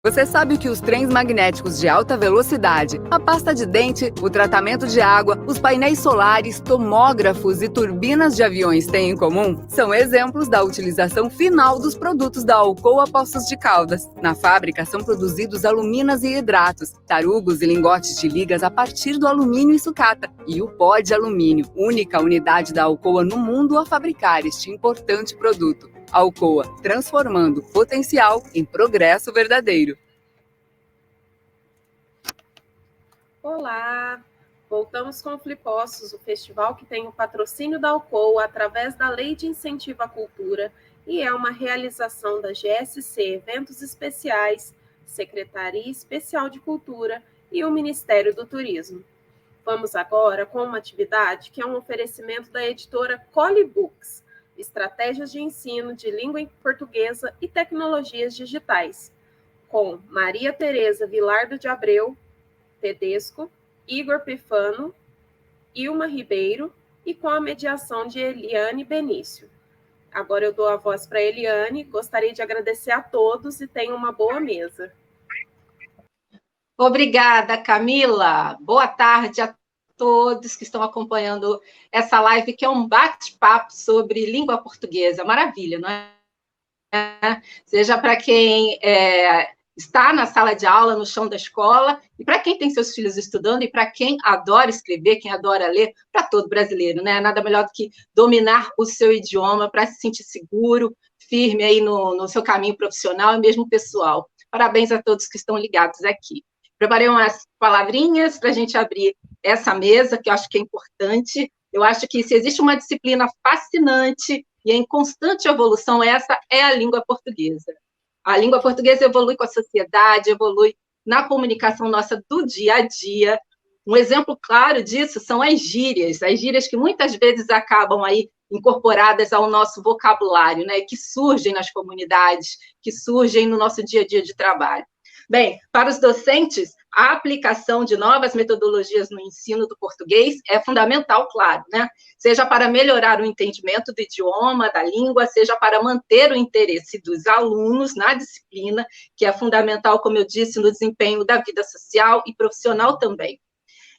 Você sabe o que os trens magnéticos de alta velocidade, a pasta de dente, o tratamento de água, os painéis solares, tomógrafos e turbinas de aviões têm em comum? São exemplos da utilização final dos produtos da Alcoa Poços de Caldas. Na fábrica são produzidos aluminas e hidratos, tarugos e lingotes de ligas a partir do alumínio e sucata, e o pó de alumínio, única unidade da Alcoa no mundo a fabricar este importante produto. Alcoa, transformando potencial em progresso verdadeiro. Olá! Voltamos com o Flipostos, o festival que tem o patrocínio da Alcoa através da Lei de Incentivo à Cultura e é uma realização da GSC Eventos Especiais, Secretaria Especial de Cultura e o Ministério do Turismo. Vamos agora com uma atividade que é um oferecimento da editora Collie Books, Estratégias de Ensino de Língua Portuguesa e Tecnologias Digitais, com Maria Tereza Vilardo de Abreu, Tedesco, Igor Pifano, Ilma Ribeiro e com a mediação de Eliane Benício. Agora eu dou a voz para a Eliane, gostaria de agradecer a todos e tenham uma boa mesa. Obrigada, Camila. Boa tarde a todos que estão acompanhando essa live, que é um bate-papo sobre língua portuguesa. Maravilha, não é? Seja para quem está na sala de aula, no chão da escola, e para quem tem seus filhos estudando, e para quem adora escrever, quem adora ler, para todo brasileiro, né? Nada melhor do que dominar o seu idioma para se sentir seguro, firme aí no seu caminho profissional e mesmo pessoal. Parabéns a todos que estão ligados aqui. Preparei umas palavrinhas para a gente abrir essa mesa, que eu acho que é importante. Eu acho que se existe uma disciplina fascinante e em constante evolução, essa é a língua portuguesa. A língua portuguesa evolui com a sociedade, evolui na comunicação nossa do dia a dia. Um exemplo claro disso são as gírias que muitas vezes acabam aí incorporadas ao nosso vocabulário, né, que surgem nas comunidades, que surgem no nosso dia a dia de trabalho. Bem, para os docentes, a aplicação de novas metodologias no ensino do português é fundamental, claro, né? Seja para melhorar o entendimento do idioma, da língua, seja para manter o interesse dos alunos na disciplina, que é fundamental, como eu disse, no desempenho da vida social e profissional também.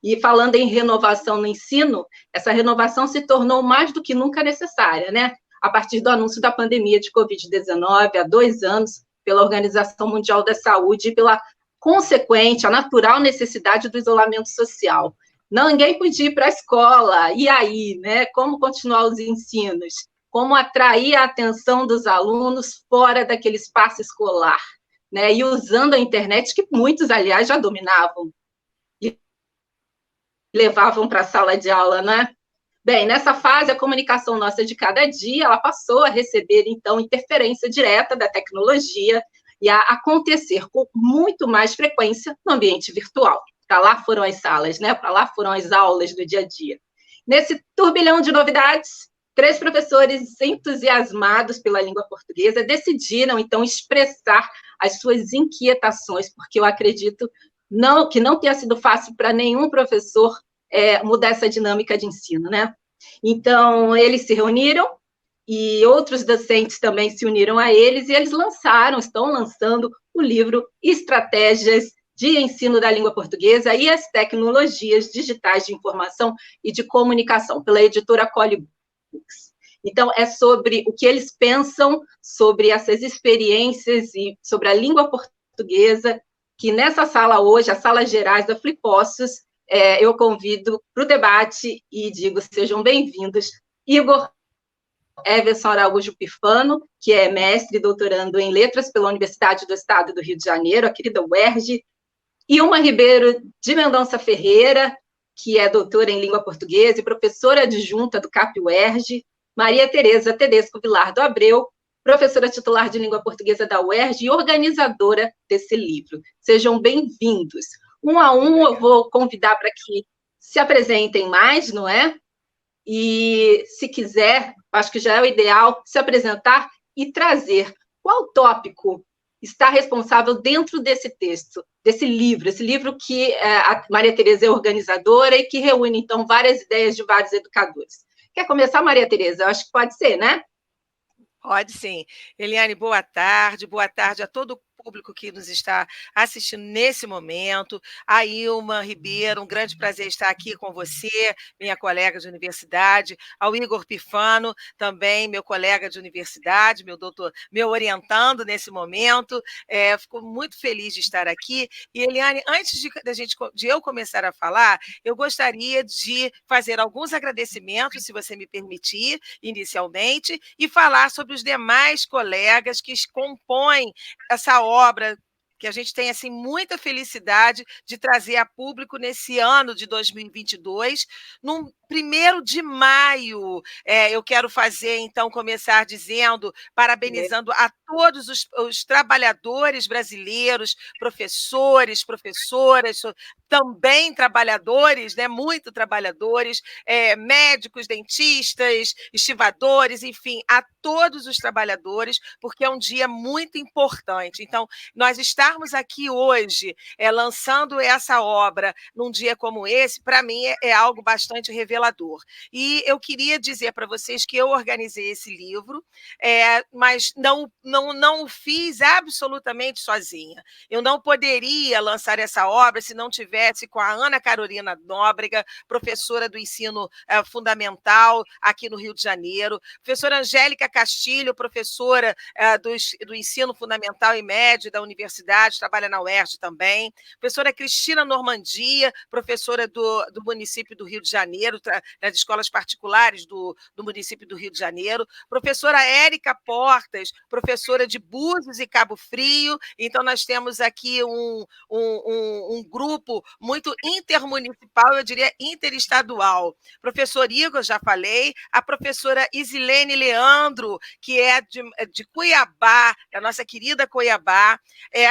E falando em renovação no ensino, essa renovação se tornou mais do que nunca necessária, né? A partir do anúncio da pandemia de Covid-19, há 2 anos, pela Organização Mundial da Saúde e pela consequente, a natural necessidade do isolamento social. Ninguém podia ir para a escola, e aí, né? Como continuar os ensinos? Como atrair a atenção dos alunos fora daquele espaço escolar, né? E usando a internet, que muitos, aliás, já dominavam, e levavam para a sala de aula, né? Bem, nessa fase, a comunicação nossa de cada dia, ela passou a receber, então, interferência direta da tecnologia e a acontecer com muito mais frequência no ambiente virtual. Para lá foram as salas, né? Para lá foram as aulas do dia a dia. Nesse turbilhão de novidades, 3 professores entusiasmados pela língua portuguesa decidiram, então, expressar as suas inquietações, porque eu acredito que não tenha sido fácil para nenhum professor mudar essa dinâmica de ensino, né? Então, eles se reuniram e outros docentes também se uniram a eles, e eles estão lançando o livro Estratégias de Ensino da Língua Portuguesa e as Tecnologias Digitais de Informação e de Comunicação, pela editora Collie Books. Então, é sobre o que eles pensam sobre essas experiências e sobre a língua portuguesa, que nessa sala hoje, a Sala Gerais da Flipostos, eu convido para o debate e digo, sejam bem-vindos, Igor Everson Araújo Pifano, que é mestre e doutorando em Letras pela Universidade do Estado do Rio de Janeiro, a querida UERJ, Ilma Ribeiro de Mendonça Ferreira, que é doutora em Língua Portuguesa e professora adjunta do CAP-UERJ, Maria Tereza Tedesco Vilardo Abreu, professora titular de Língua Portuguesa da UERJ e organizadora desse livro. Sejam bem-vindos. Um a um, eu vou convidar para que se apresentem mais, não é? E, se quiser, acho que já é o ideal, se apresentar e trazer qual tópico está responsável dentro desse texto, desse livro, esse livro que a Maria Tereza é organizadora e que reúne, então, várias ideias de vários educadores. Quer começar, Maria Tereza? Eu acho que pode ser, né? Pode sim. Eliane, boa tarde a todo o público que nos está assistindo nesse momento. A Ilma Ribeiro, um grande prazer estar aqui com você, minha colega de universidade. Ao Igor Pifano, também meu colega de universidade, meu doutor, meu orientando nesse momento. Fico muito feliz de estar aqui. E, Eliane, antes de eu começar a falar, eu gostaria de fazer alguns agradecimentos, se você me permitir, inicialmente, e falar sobre os demais colegas que compõem essa obra que a gente tem assim muita felicidade de trazer a público nesse ano de 2022, no 1º de maio. Eu quero fazer, então, começar dizendo, parabenizando a todos os trabalhadores brasileiros, professores, professoras, também trabalhadores, né, muito trabalhadores, médicos, dentistas, estivadores, enfim, a todos os trabalhadores, porque é um dia muito importante. Então, nós estarmos aqui hoje lançando essa obra num dia como esse, para mim, é algo bastante revelador. E eu queria dizer para vocês que eu organizei esse livro, mas não o fiz absolutamente sozinha. Eu não poderia lançar essa obra se não tivesse com a Ana Carolina Nóbrega, professora do ensino fundamental aqui no Rio de Janeiro, professora Angélica Castilho, professora do ensino fundamental e médio da universidade, trabalha na UERJ também, professora Cristina Normandia, professora do município do Rio de Janeiro, das escolas particulares do município do Rio de Janeiro, professora Érica Portas, professora de Búzios e Cabo Frio. Então, nós temos aqui um grupo muito intermunicipal, eu diria interestadual. Professor Igor, já falei, a professora Isilene Leandro, que é de Cuiabá, a nossa querida Cuiabá,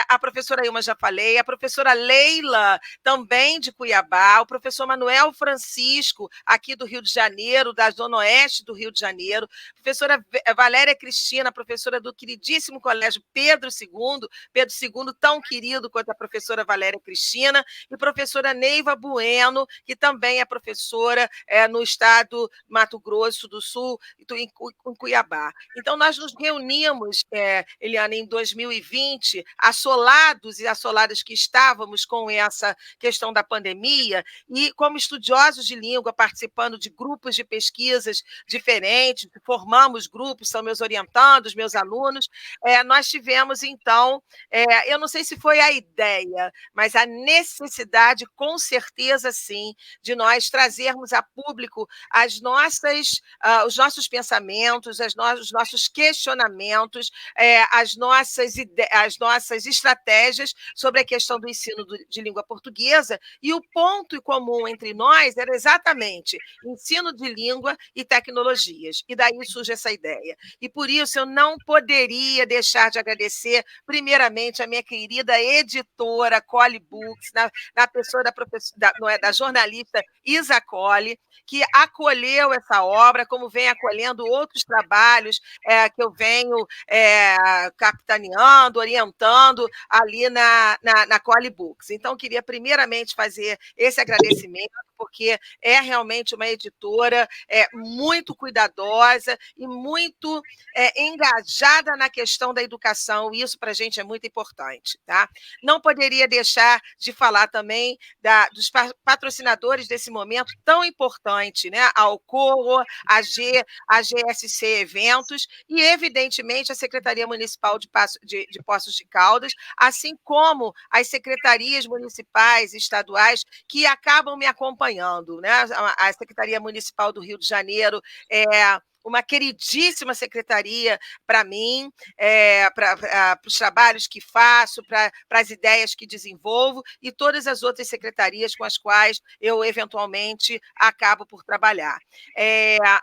a professora Ilma, já falei, a professora Leila, também de Cuiabá, o professor Manuel Francisco, aqui do Rio de Janeiro, da Zona Oeste do Rio de Janeiro, professora Valéria Cristina, professora do queridíssimo Colégio Pedro II, tão querido quanto a professora Valéria Cristina, e professora Neiva Bueno, que também é professora no estado Mato Grosso do Sul, em Cuiabá. Então, nós nos reunimos, Eliane, em 2020, assolados e assoladas que estávamos com essa questão da pandemia, e como estudiosos de língua, participando de grupos de pesquisas diferentes, formamos grupos, são meus orientandos, meus alunos, nós tivemos, então, eu não sei se foi a ideia, mas a necessidade, com certeza, sim, de nós trazermos a público os nossos pensamentos, os nossos questionamentos, as nossas estratégias sobre a questão do ensino de língua portuguesa, e o ponto comum entre nós era exatamente ensino de língua e tecnologias, e daí surge essa ideia. E por isso eu não poderia deixar de agradecer, primeiramente, a minha querida editora Colli Books, na pessoa da jornalista Isa Colli, que acolheu essa obra, como vem acolhendo outros trabalhos que eu venho capitaneando, orientando ali na Colli Books. Então, queria primeiramente fazer esse agradecimento, porque é realmente uma editora muito cuidadosa e muito engajada na questão da educação, e isso para a gente é muito importante. Tá? Não poderia deixar de falar também dos patrocinadores desse momento tão importante, né? A Alcoa, a GSC Eventos e, evidentemente, a Secretaria Municipal de Poços de Caldas, assim como as secretarias municipais e estaduais que acabam me acompanhando, né? A Secretaria Municipal do Rio de Janeiro uma queridíssima secretaria para mim, para os trabalhos que faço, para as ideias que desenvolvo, e todas as outras secretarias com as quais eu, eventualmente, acabo por trabalhar.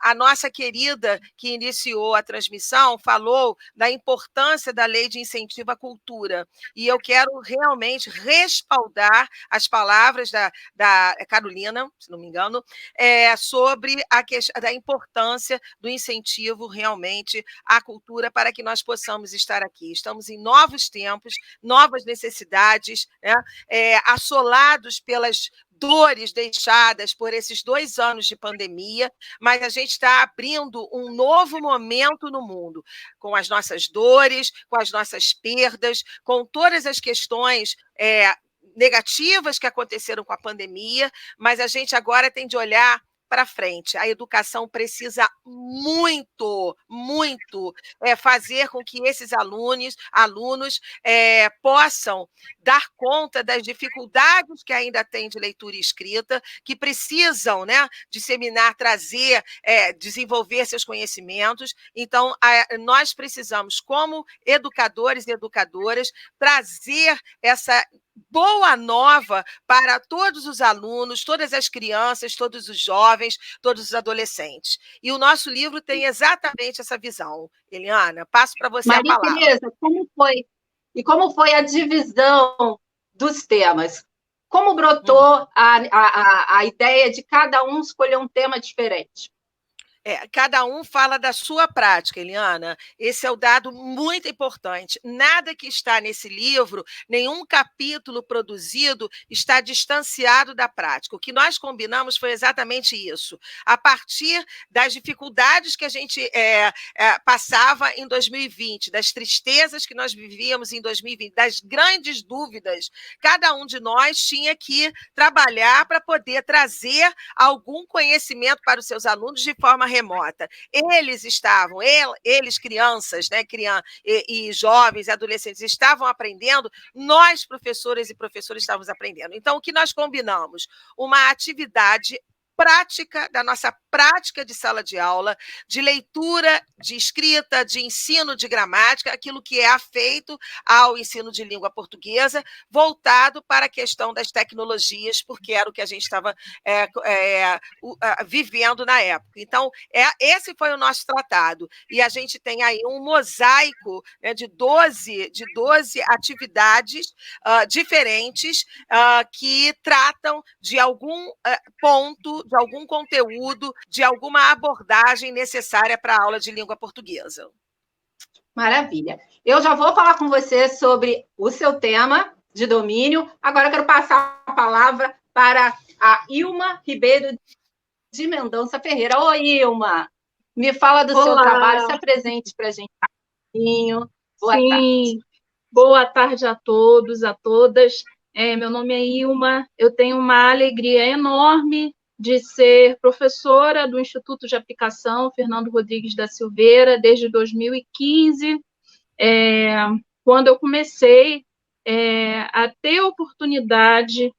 A nossa querida, que iniciou a transmissão, falou da importância da Lei de Incentivo à Cultura, e eu quero realmente respaldar as palavras da Carolina, se não me engano, sobre a importância do incentivo realmente à cultura para que nós possamos estar aqui. Estamos em novos tempos, novas necessidades, né? Assolados pelas dores deixadas por esses 2 anos de pandemia, mas a gente está abrindo um novo momento no mundo, com as nossas dores, com as nossas perdas, com todas as questões negativas que aconteceram com a pandemia, mas a gente agora tem de olhar para frente. A educação precisa muito, muito fazer com que esses alunos possam dar conta das dificuldades que ainda tem de leitura e escrita, que precisam, né, disseminar, trazer, desenvolver seus conhecimentos. Então, nós precisamos, como educadores e educadoras, trazer essa boa nova para todos os alunos, todas as crianças, todos os jovens, todos os adolescentes. E o nosso livro tem exatamente essa visão. Eliana, passo para você a palavra. Maria Tereza, como foi? E como foi a divisão dos temas? Como brotou a ideia de cada um escolher um tema diferente? Cada um fala da sua prática, Eliana. Esse é o dado muito importante. Nada que está nesse livro, nenhum capítulo produzido está distanciado da prática. O que nós combinamos foi exatamente isso. A partir das dificuldades que a gente passava em 2020, das tristezas que nós vivíamos em 2020, das grandes dúvidas, cada um de nós tinha que trabalhar para poder trazer algum conhecimento para os seus alunos de forma remota. Eles crianças, né, e jovens, adolescentes, estavam aprendendo, nós, professoras e professores, estávamos aprendendo. Então, o que nós combinamos? Uma atividade prática, da nossa prática de sala de aula, de leitura, de escrita, de ensino de gramática, aquilo que é afeito ao ensino de língua portuguesa, voltado para a questão das tecnologias, porque era o que a gente estava vivendo na época. Então, esse foi o nosso tratado. E a gente tem aí um mosaico, né, de 12 atividades diferentes que tratam de algum ponto, de algum conteúdo, de alguma abordagem necessária para a aula de língua portuguesa. Maravilha. Eu já vou falar com você sobre o seu tema de domínio. Agora eu quero passar a palavra para a Ilma Ribeiro de Mendonça Ferreira. Oi, Ilma. Me fala do seu trabalho, se apresente para a gente um pouquinho. Boa tarde. Boa tarde a todos, a todas. Meu nome é Ilma. Eu tenho uma alegria enorme de ser professora do Instituto de Aplicação Fernando Rodrigues da Silveira desde 2015, quando eu comecei a ter a oportunidade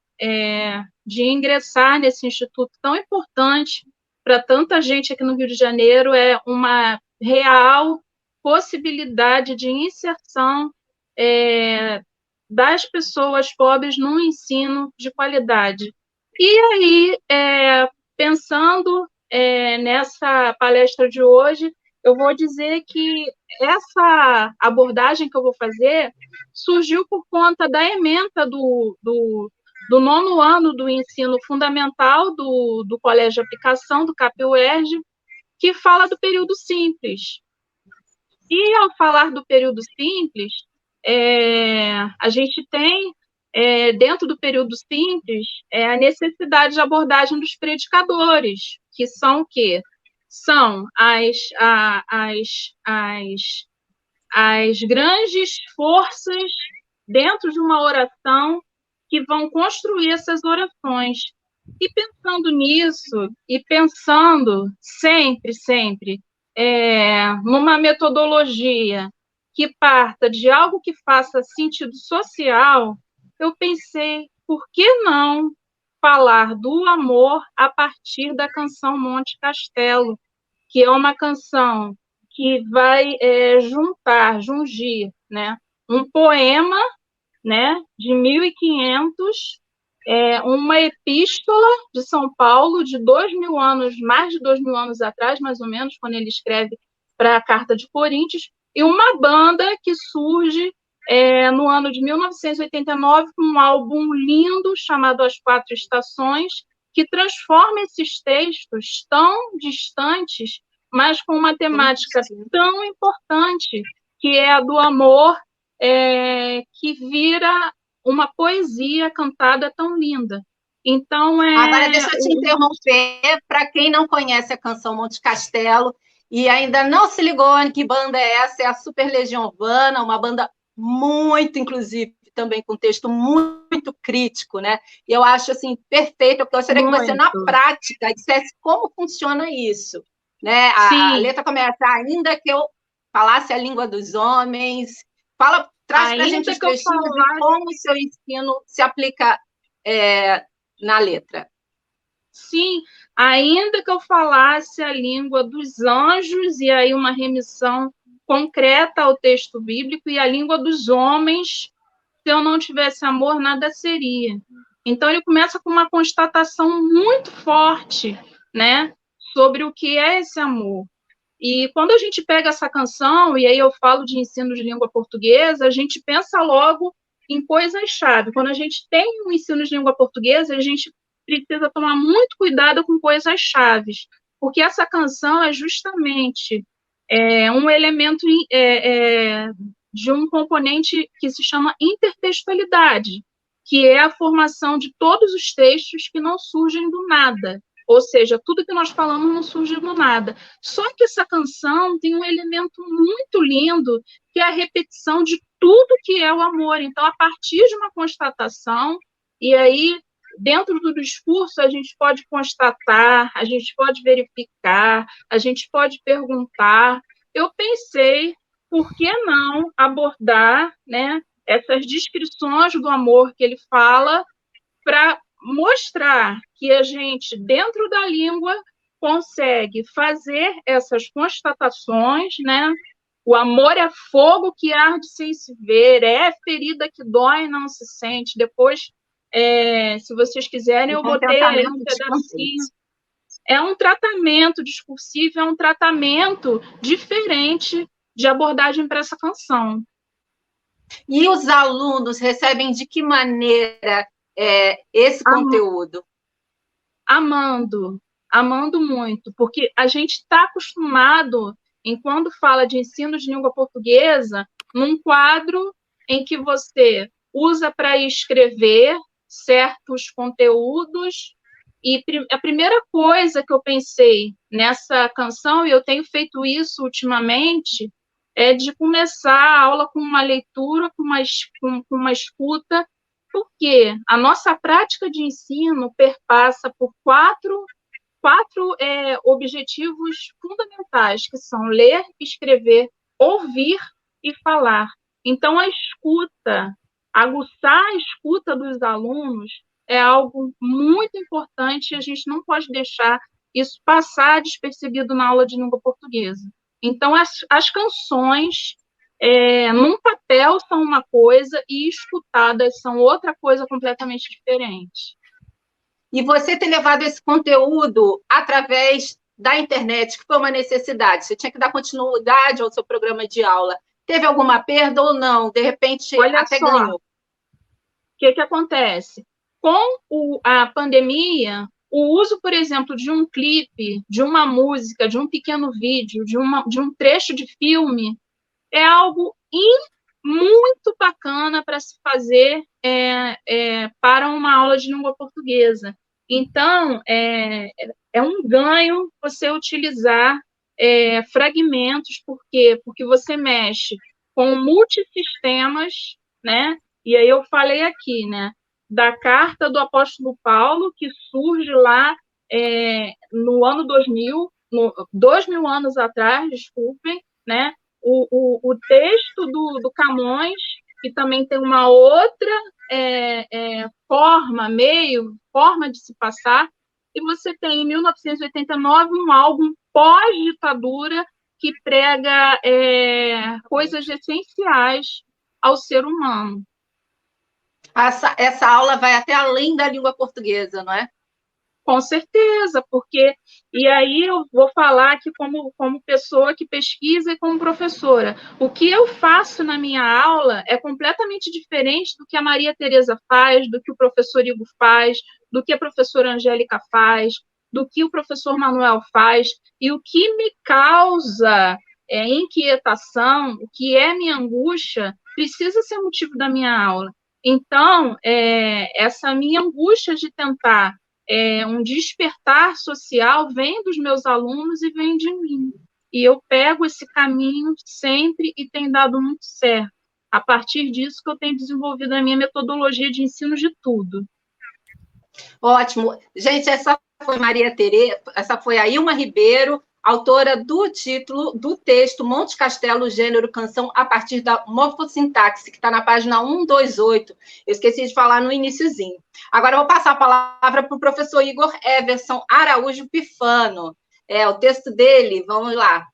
de ingressar nesse instituto tão importante para tanta gente aqui no Rio de Janeiro. É uma real possibilidade de inserção das pessoas pobres no ensino de qualidade. E aí, pensando nessa palestra de hoje, eu vou dizer que essa abordagem que eu vou fazer surgiu por conta da ementa do 9º ano do ensino fundamental do Colégio de Aplicação, do CAP-UERJ, que fala do período simples. E, ao falar do período simples, a gente tem, dentro do período simples, a necessidade de abordagem dos predicadores, que são o quê? São as grandes forças dentro de uma oração que vão construir essas orações. E pensando nisso, e pensando sempre, numa metodologia que parta de algo que faça sentido social, eu pensei, por que não falar do amor a partir da canção Monte Castelo, que é uma canção que vai jungir, né, um poema, né, de 1500, uma epístola de São Paulo de 2000 anos, mais de 2000 anos atrás, mais ou menos, quando ele escreve para a Carta de Coríntios, e uma banda que surge no ano de 1989 com um álbum lindo chamado As Quatro Estações, que transforma esses textos tão distantes, mas com uma temática tão importante, que é a do amor, que vira uma poesia cantada tão linda. Então, Agora, deixa eu te interromper, para quem não conhece a canção Monte Castelo e ainda não se ligou em que banda é essa, é a Super Legião Urbana, uma banda muito, inclusive, também com texto muito crítico, né? E eu acho, assim, perfeito, eu gostaria que você, na prática, dissesse como funciona isso, né? A letra começa, ainda que eu falasse a língua dos homens, traz para a gente os trechinhos e como o seu ensino se aplica na letra. Sim, ainda que eu falasse a língua dos anjos, e aí uma remissão concreta ao texto bíblico, e a língua dos homens, se eu não tivesse amor, nada seria. Então, ele começa com uma constatação muito forte, né, sobre o que é esse amor. E quando a gente pega essa canção, e aí eu falo de ensino de língua portuguesa, a gente pensa logo em coisas-chave. Quando a gente tem um ensino de língua portuguesa, a gente precisa tomar muito cuidado com coisas-chave, porque essa canção é justamente um elemento de um componente que se chama intertextualidade, que é a formação de todos os textos que não surgem do nada. Ou seja, tudo que nós falamos não surge do nada. Só que essa canção tem um elemento muito lindo, que é a repetição de tudo que é o amor. Então, a partir de uma constatação, e aí, dentro do discurso, a gente pode constatar, a gente pode verificar, a gente pode perguntar. Eu pensei, por que não abordar, né, essas descrições do amor que ele fala para mostrar que a gente, dentro da língua, consegue fazer essas constatações, né? O amor é fogo que arde sem se ver, é ferida que dói e não se sente. Depois, se vocês quiserem, eu botei um pedacinho. É um tratamento discursivo, é um tratamento diferente de abordagem para essa canção. E os alunos recebem de que maneira esse conteúdo? Amando muito, porque a gente está acostumado, quando fala de ensino de língua portuguesa, num quadro em que você usa para escrever certos conteúdos, e a primeira coisa que eu pensei nessa canção, e eu tenho feito isso ultimamente, é de começar a aula com uma leitura, com uma escuta, porque a nossa prática de ensino perpassa por quatro objetivos fundamentais, que são ler, escrever, ouvir e falar. Então, a escuta, aguçar a escuta dos alunos é algo muito importante e a gente não pode deixar isso passar despercebido na aula de língua portuguesa. Então, as canções, num papel, são uma coisa e escutadas são outra coisa completamente diferente. E você ter levado esse conteúdo através da internet, que foi uma necessidade, você tinha que dar continuidade ao seu programa de aula. Teve alguma perda ou não? De repente, até ganhou. O que acontece? Com a pandemia, o uso, por exemplo, de um clipe, de uma música, de um pequeno vídeo, de um trecho de filme, é algo muito bacana para se fazer para uma aula de língua portuguesa. Então, é um ganho você utilizar fragmentos, por quê? Porque você mexe com multissistemas, né? E aí eu falei aqui, né, da carta do apóstolo Paulo, que surge lá no ano 2000, 2000 anos atrás, desculpem, né? O texto do Camões, que também tem uma outra forma de se passar, e você tem, em 1989, um álbum pós-ditadura que prega coisas essenciais ao ser humano. Essa aula vai até além da língua portuguesa, não é? Com certeza, porque... E aí eu vou falar aqui como pessoa que pesquisa e como professora. O que eu faço na minha aula é completamente diferente do que a Maria Tereza faz, do que o professor Igor faz, do que a professora Angélica faz, do que o professor Manuel faz. E o que me causa inquietação, o que é minha angústia, precisa ser motivo da minha aula. Então, essa minha angústia de tentar um despertar social vem dos meus alunos e vem de mim. E eu pego esse caminho sempre e tem dado muito certo. A partir disso que eu tenho desenvolvido a minha metodologia de ensino de tudo. Ótimo. Gente, essa foi Maria Tereza, essa foi a Ilma Ribeiro, autora do título do texto Monte Castelo, Gênero, Canção, a partir da morfossintaxe, que está na página 128. Eu esqueci de falar no iniciozinho. Agora eu vou passar a palavra para o professor Igor Everson Araújo Pifano. O texto dele, vamos lá.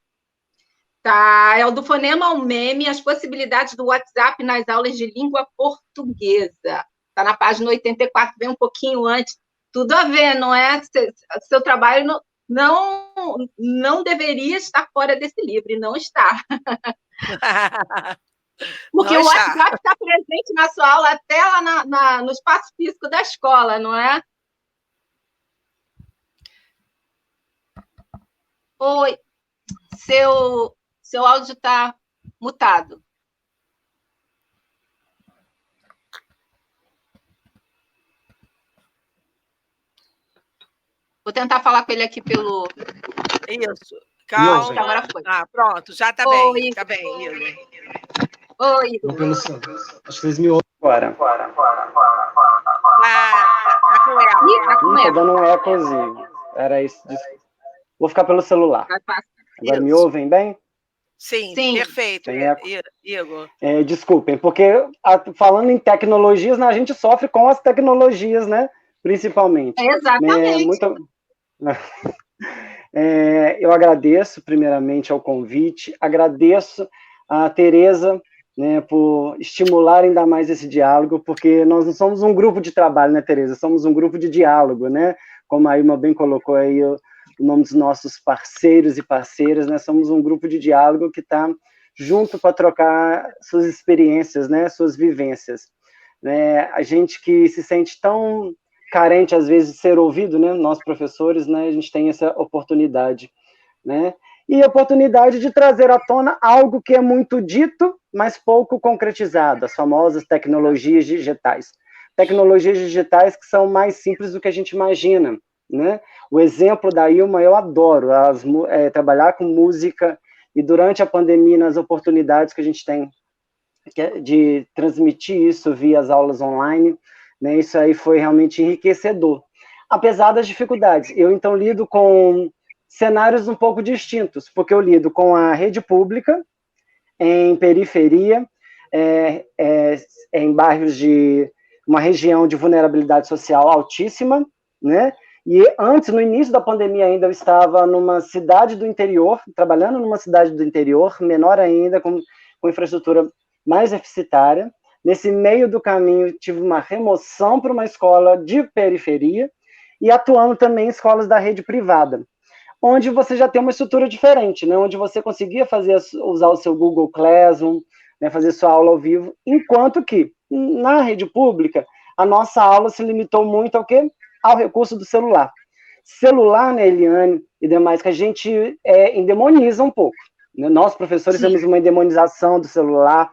Tá, é o do fonema ao meme, as possibilidades do WhatsApp nas aulas de língua portuguesa. Está na página 84, vem um pouquinho antes. Tudo a ver, não é? Seu trabalho não deveria estar fora desse livro, e não está. Porque não o WhatsApp está presente na sua aula, até lá no espaço físico da escola, não é? Oi, seu áudio está mutado. Vou tentar falar com ele aqui pelo... Isso, calma. Agora foi. Pronto, já está bem. Está bem, Igor. Oi, Igor. Acho que vocês me ouvem agora. Tá com eco. Tá dando um ecozinho. Era isso. Vou ficar pelo celular. Agora me ouvem bem? Sim, perfeito, Igor. Desculpem, porque falando em tecnologias, né, a gente sofre com as tecnologias, né? Principalmente. Exatamente. Eu agradeço, primeiramente, ao convite, agradeço a Tereza, né, por estimular ainda mais esse diálogo, porque nós não somos um grupo de trabalho, né, Tereza? Somos um grupo de diálogo, né? Como a Ilma bem colocou aí o nome dos nossos parceiros e parceiras, né? Somos um grupo de diálogo que está junto para trocar suas experiências, né? Suas vivências. Né? A gente que se sente tão carente, às vezes, de ser ouvido, né? Nós, professores, né? A gente tem essa oportunidade, né? E a oportunidade de trazer à tona algo que é muito dito, mas pouco concretizado, as famosas tecnologias digitais. Tecnologias digitais que são mais simples do que a gente imagina, né? O exemplo da Ilma, eu adoro, trabalhar com música, e durante a pandemia, nas oportunidades que a gente tem de transmitir isso via as aulas online, né, isso aí foi realmente enriquecedor. Apesar das dificuldades, eu então lido com cenários um pouco distintos, porque eu lido com a rede pública, em periferia, em bairros de uma região de vulnerabilidade social altíssima, né? E antes, no início da pandemia ainda, eu estava numa cidade do interior, trabalhando numa cidade do interior, menor ainda, com infraestrutura mais deficitária. Nesse meio do caminho, tive uma remoção para uma escola de periferia e atuando também em escolas da rede privada, onde você já tem uma estrutura diferente, né? Onde você conseguia usar o seu Google Classroom, né? Fazer sua aula ao vivo, enquanto que, na rede pública, a nossa aula se limitou muito ao quê? Ao recurso do celular. Celular, né, Eliane, e demais, que a gente endemoniza um pouco. Né? Nós, professores, temos uma endemonização do celular,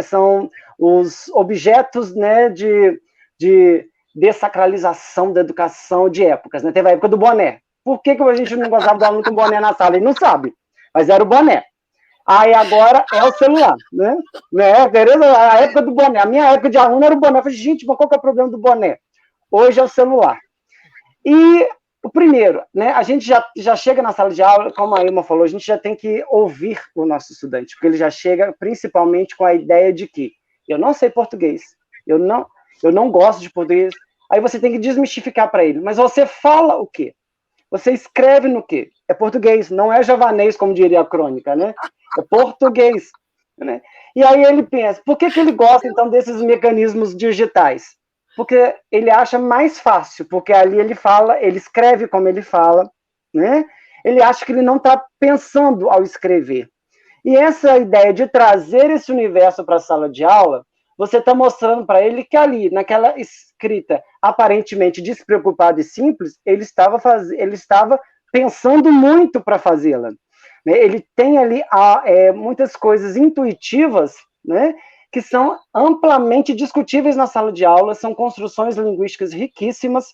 são os objetos, né, de dessacralização da educação de épocas. Né? Teve a época do boné. Por que a gente não gostava do aluno com boné na sala? Ele não sabe, mas era o boné. Aí agora é o celular, né? Tereza, a época do boné. A minha época de aluno era o boné. Eu falei, gente, mas qual que é o problema do boné? Hoje é o celular. E o primeiro, né, a gente já chega na sala de aula, como a Ilma falou, a gente já tem que ouvir o nosso estudante, porque ele já chega principalmente com a ideia de que eu não sei português, eu não gosto de português, aí você tem que desmistificar para ele, mas você fala o quê? Você escreve no quê? É português, não é javanês, como diria a crônica, né? É português. Né? E aí ele pensa, por que ele gosta, então, desses mecanismos digitais? Porque ele acha mais fácil, porque ali ele fala, ele escreve como ele fala, né? Ele acha que ele não está pensando ao escrever. E essa ideia de trazer esse universo para a sala de aula, você está mostrando para ele que ali, naquela escrita aparentemente despreocupada e simples, ele estava pensando muito para fazê-la. Ele tem ali muitas coisas intuitivas, né? que são amplamente discutíveis na sala de aula, são construções linguísticas riquíssimas,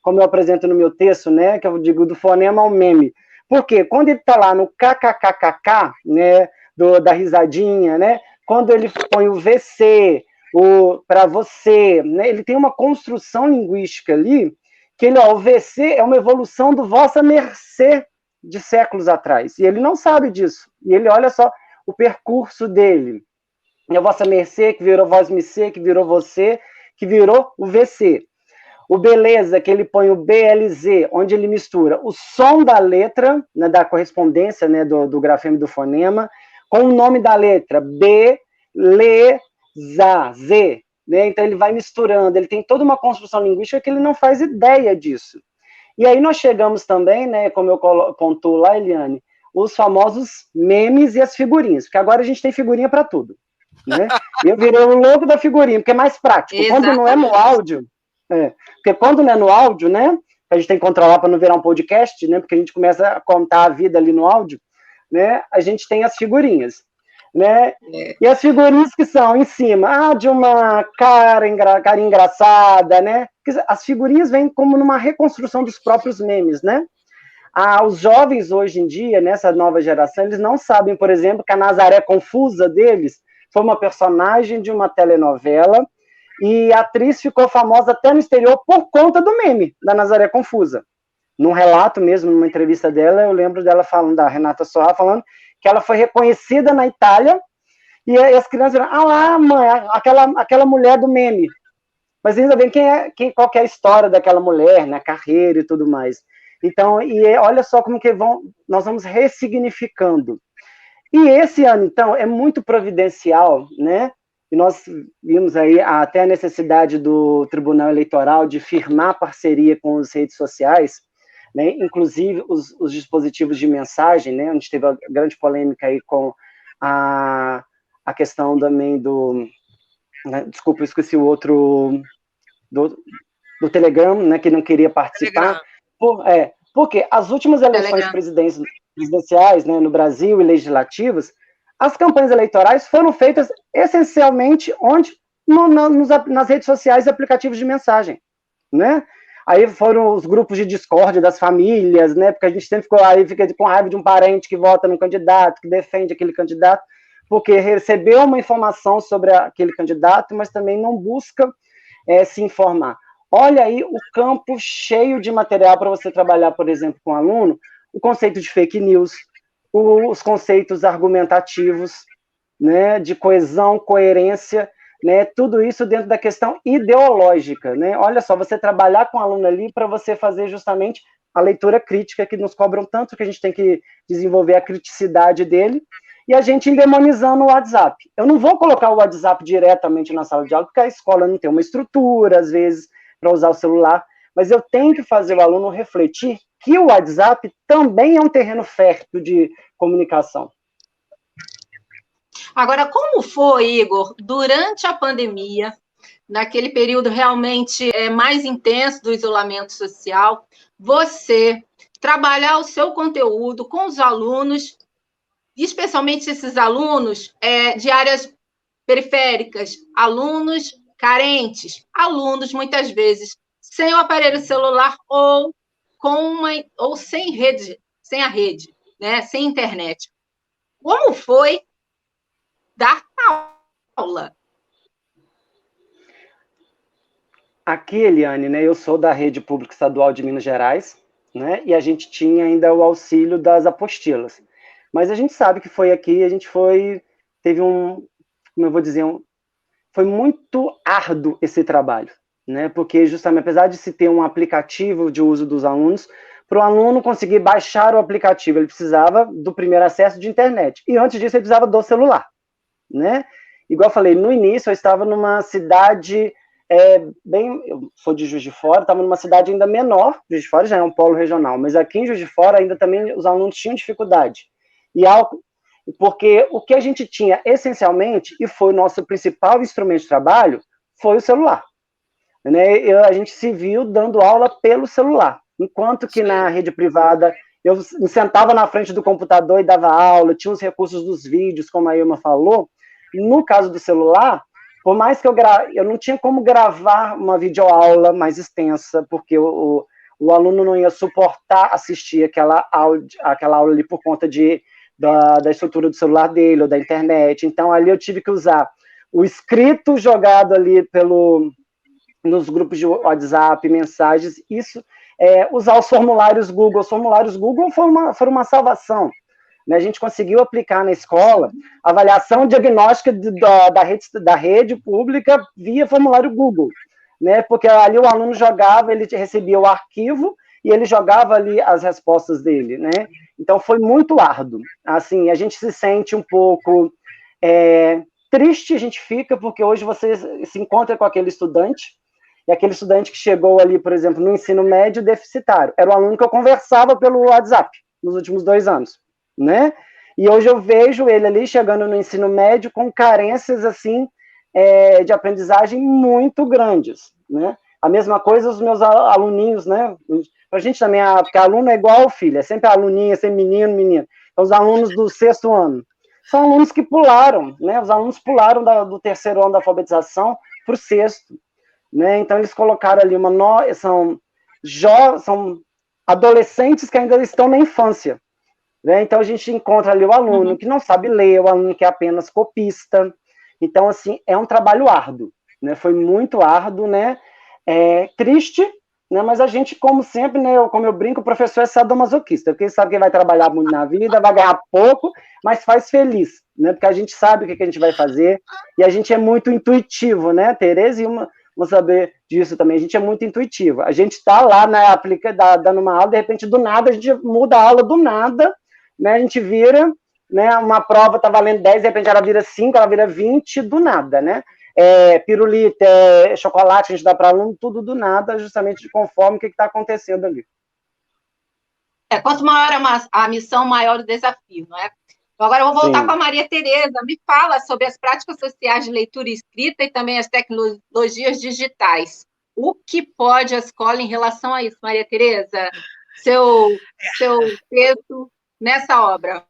como eu apresento no meu texto, né, que eu digo do fonema ao meme. Porque quando ele está lá no kkkk, né, da risadinha, né, quando ele põe o VC, o para você, né, ele tem uma construção linguística ali, que ele, ó, o VC é uma evolução do vossa mercê de séculos atrás, e ele não sabe disso, e ele olha só o percurso dele, e a vossa mercê, que virou vós mercê, que virou você, que virou o VC. O beleza, que ele põe o BLZ, onde ele mistura o som da letra, né, da correspondência, né, do grafema e do fonema, com o nome da letra, B, Le, Za, Z. Né? Então ele vai misturando, ele tem toda uma construção linguística que ele não faz ideia disso. E aí nós chegamos também, né, como eu pontuo lá, Eliane, os famosos memes e as figurinhas, porque agora a gente tem figurinha para tudo. Né? Eu virei o louco da figurinha, porque é mais prático. Exatamente. Quando não é no áudio... porque quando não é no áudio, né, a gente tem que controlar para não virar um podcast, né, porque a gente começa a contar a vida ali no áudio, né, a gente tem as figurinhas, né, e as figurinhas que são em cima, de uma cara engraçada, né, as figurinhas vêm como numa reconstrução dos próprios memes, né. Os jovens hoje em dia, nessa nova geração, eles não sabem, por exemplo, que a Nazaré Confusa deles foi uma personagem de uma telenovela, e a atriz ficou famosa até no exterior por conta do meme da Nazaré Confusa. Num relato mesmo, numa entrevista dela, eu lembro dela falando, da Renata Soar, falando que ela foi reconhecida na Itália, e as crianças falaram, lá, mãe, aquela mulher do meme. Mas ainda bem qual que é a história daquela mulher, né, carreira e tudo mais. Então, olha só como que nós vamos ressignificando. E esse ano, então, é muito providencial, né? E nós vimos aí até a necessidade do Tribunal Eleitoral de firmar parceria com as redes sociais, né, inclusive os dispositivos de mensagem, né, onde teve a grande polêmica aí com a questão também do... Né, desculpa, eu esqueci o outro... Do Telegram, né, que não queria participar. Porque as últimas eleições presidenciais, né, no Brasil e legislativas, as campanhas eleitorais foram feitas essencialmente onde? Nas redes sociais e aplicativos de mensagem, né? Aí foram os grupos de discórdia das famílias, né? Porque a gente sempre fica com raiva de um parente que vota num candidato, que defende aquele candidato, porque recebeu uma informação sobre aquele candidato, mas também não busca se informar. Olha aí o campo cheio de material para você trabalhar, por exemplo, com aluno, o conceito de fake news, os conceitos argumentativos, né, de coesão, coerência, né, tudo isso dentro da questão ideológica, né? Olha só, você trabalhar com o aluno ali para você fazer justamente a leitura crítica, que nos cobram tanto, que a gente tem que desenvolver a criticidade dele, e a gente endemonizando o WhatsApp. Eu não vou colocar o WhatsApp diretamente na sala de aula, porque a escola não tem uma estrutura, às vezes, para usar o celular, mas eu tenho que fazer o aluno refletir que o WhatsApp também é um terreno fértil de comunicação. Agora, como foi, Igor, durante a pandemia, naquele período realmente mais intenso do isolamento social, você trabalhar o seu conteúdo com os alunos, especialmente esses alunos de áreas periféricas, alunos carentes, alunos, muitas vezes, sem o aparelho celular ou sem rede, sem a rede, né? Sem internet. Como foi dar aula? Aqui, Eliane, né, eu sou da Rede Pública Estadual de Minas Gerais, né, e a gente tinha ainda o auxílio das apostilas. Mas a gente sabe que foi aqui, teve como eu vou dizer, foi muito árduo esse trabalho, né, porque justamente, apesar de se ter um aplicativo de uso dos alunos, para o aluno conseguir baixar o aplicativo, ele precisava do primeiro acesso de internet, e antes disso ele precisava do celular, né, igual eu falei, no início eu estava numa cidade, eu sou de Juiz de Fora, estava numa cidade ainda menor, Juiz de Fora já é um polo regional, mas aqui em Juiz de Fora ainda também os alunos tinham dificuldade, porque o que a gente tinha essencialmente, e foi o nosso principal instrumento de trabalho, foi o celular, né? A gente se viu dando aula pelo celular, enquanto que na rede privada eu me sentava na frente do computador e dava aula, tinha os recursos dos vídeos, como a Ilma falou. No caso do celular, por mais que eu não tinha como gravar uma videoaula mais extensa, porque o aluno não ia suportar assistir aquela aula ali por conta da estrutura do celular dele ou da internet. Então, ali eu tive que usar o escrito jogado ali nos grupos de WhatsApp, mensagens, usar os formulários Google. Os formulários Google foram uma salvação. Né? A gente conseguiu aplicar na escola avaliação diagnóstica da rede pública via formulário Google, né? Porque ali o aluno jogava, ele recebia o arquivo e ele jogava ali as respostas dele, né? Então foi muito árduo. Assim, a gente se sente um pouco triste, a gente fica, porque hoje você se encontra com aquele estudante, e aquele estudante que chegou ali, por exemplo, no ensino médio deficitário, era o aluno que eu conversava pelo WhatsApp nos últimos 2 anos, né? E hoje eu vejo ele ali chegando no ensino médio com carências, assim, de aprendizagem muito grandes, né? A mesma coisa os meus aluninhos, né? Pra gente também, porque aluno é igual filho, é sempre aluninha, é sempre menino. Então, os alunos do 6º ano são alunos que pularam, né? Os alunos pularam do 3º ano da alfabetização para o 6º, né? Então, eles colocaram ali são adolescentes que ainda estão na infância, né? Então, a gente encontra ali o aluno que não sabe ler, o aluno que é apenas copista. Então, assim, é um trabalho árduo, né? Foi muito árduo, né? Triste, né? Mas a gente, como sempre, né? Como eu brinco, o professor é sadomasoquista, porque ele sabe que vai trabalhar muito na vida, vai ganhar pouco, mas faz feliz, né? Porque a gente sabe o que a gente vai fazer, e a gente é muito intuitivo, né? Tereza e vão saber disso também, a gente é muito intuitivo. A gente está lá, né, dando uma aula, de repente, do nada, a gente muda a aula do nada, né? A gente vira, né? Uma prova está valendo 10, de repente ela vira 5, ela vira 20, do nada, né? Pirulito, chocolate, a gente dá para aluno, tudo do nada, justamente conforme o que está acontecendo ali. Quanto maior a missão, maior o desafio, não é? Então, agora eu vou voltar com a Maria Tereza. Me fala sobre as práticas sociais de leitura e escrita e também as tecnologias digitais. O que pode a escola em relação a isso, Maria Tereza? Seu texto nessa obra.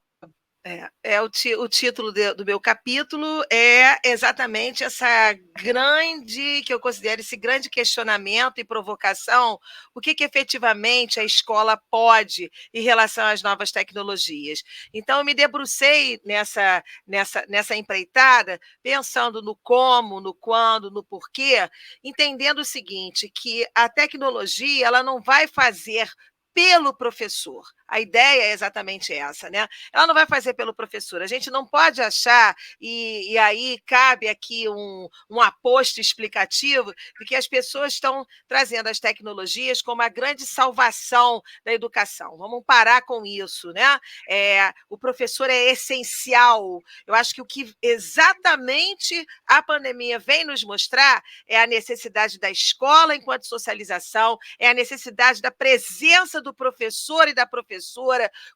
O título do meu capítulo é exatamente essa grande, que eu considero esse grande questionamento e provocação, o que efetivamente a escola pode em relação às novas tecnologias. Então, eu me debrucei nessa empreitada, pensando no como, no quando, no porquê, entendendo o seguinte, que a tecnologia ela não vai fazer pelo professor. A ideia é exatamente essa, né? Ela não vai fazer pelo professor. A gente não pode achar, e aí cabe aqui um aposto explicativo, de que as pessoas estão trazendo as tecnologias como a grande salvação da educação. Vamos parar com isso, né? O professor é essencial. Eu acho que o que exatamente a pandemia vem nos mostrar é a necessidade da escola enquanto socialização, é a necessidade da presença do professor e da professora,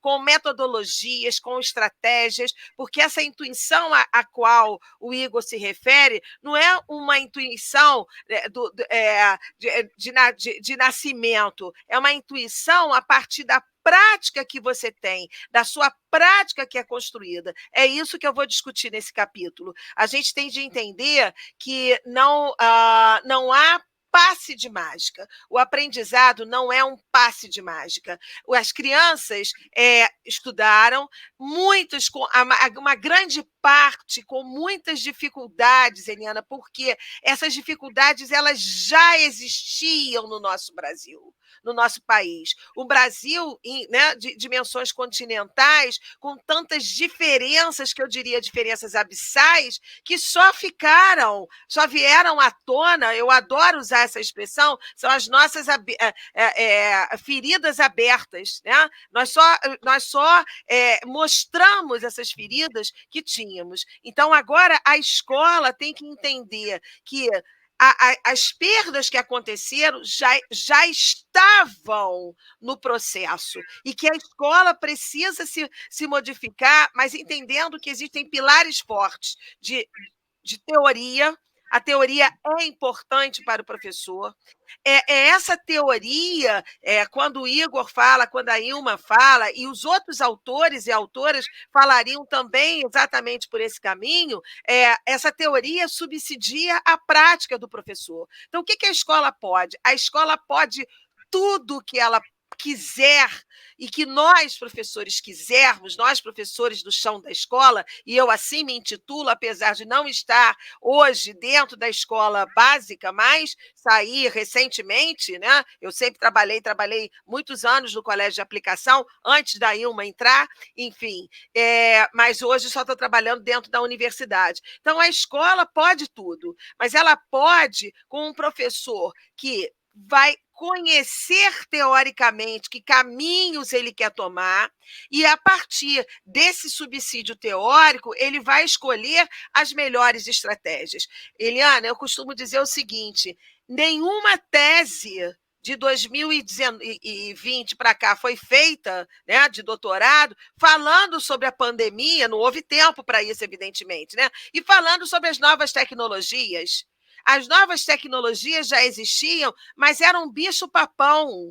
com metodologias, com estratégias, porque essa intuição a qual o Igor se refere não é uma intuição de nascimento, é uma intuição a partir da prática que você tem, da sua prática que é construída. É isso que eu vou discutir nesse capítulo. A gente tem de entender que não há passe de mágica. O aprendizado não é um passe de mágica. As crianças estudaram, muitos, uma grande parte com muitas dificuldades, Eliana, porque essas dificuldades elas já existiam no nosso Brasil, no nosso país. O Brasil, né, de dimensões continentais, com tantas diferenças, que eu diria diferenças abissais, que só vieram à tona, eu adoro usar essa expressão, são as nossas feridas abertas, né? Nós só mostramos essas feridas que tínhamos. Então, agora, a escola tem que entender que as perdas que aconteceram já estavam no processo e que a escola precisa se modificar, mas entendendo que existem pilares fortes de teoria, A teoria é importante para o professor. É essa teoria, quando o Igor fala, quando a Ilma fala, e os outros autores e autoras falariam também exatamente por esse caminho, essa teoria subsidia a prática do professor. Então, o que a escola pode? A escola pode tudo que ela quiser e que nós, professores, quisermos, nós, professores do chão da escola, e eu assim me intitulo, apesar de não estar hoje dentro da escola básica, mas saí recentemente, né? Eu sempre trabalhei muitos anos no colégio de aplicação, antes da Ilma entrar, enfim, mas hoje só estou trabalhando dentro da universidade. Então, a escola pode tudo, mas ela pode com um professor que vai conhecer teoricamente que caminhos ele quer tomar, e a partir desse subsídio teórico, ele vai escolher as melhores estratégias. Eliana, eu costumo dizer o seguinte: nenhuma tese de 2020 para cá foi feita, né, de doutorado, falando sobre a pandemia, não houve tempo para isso, evidentemente, né? E falando sobre as novas tecnologias. As novas tecnologias já existiam, mas eram um bicho-papão.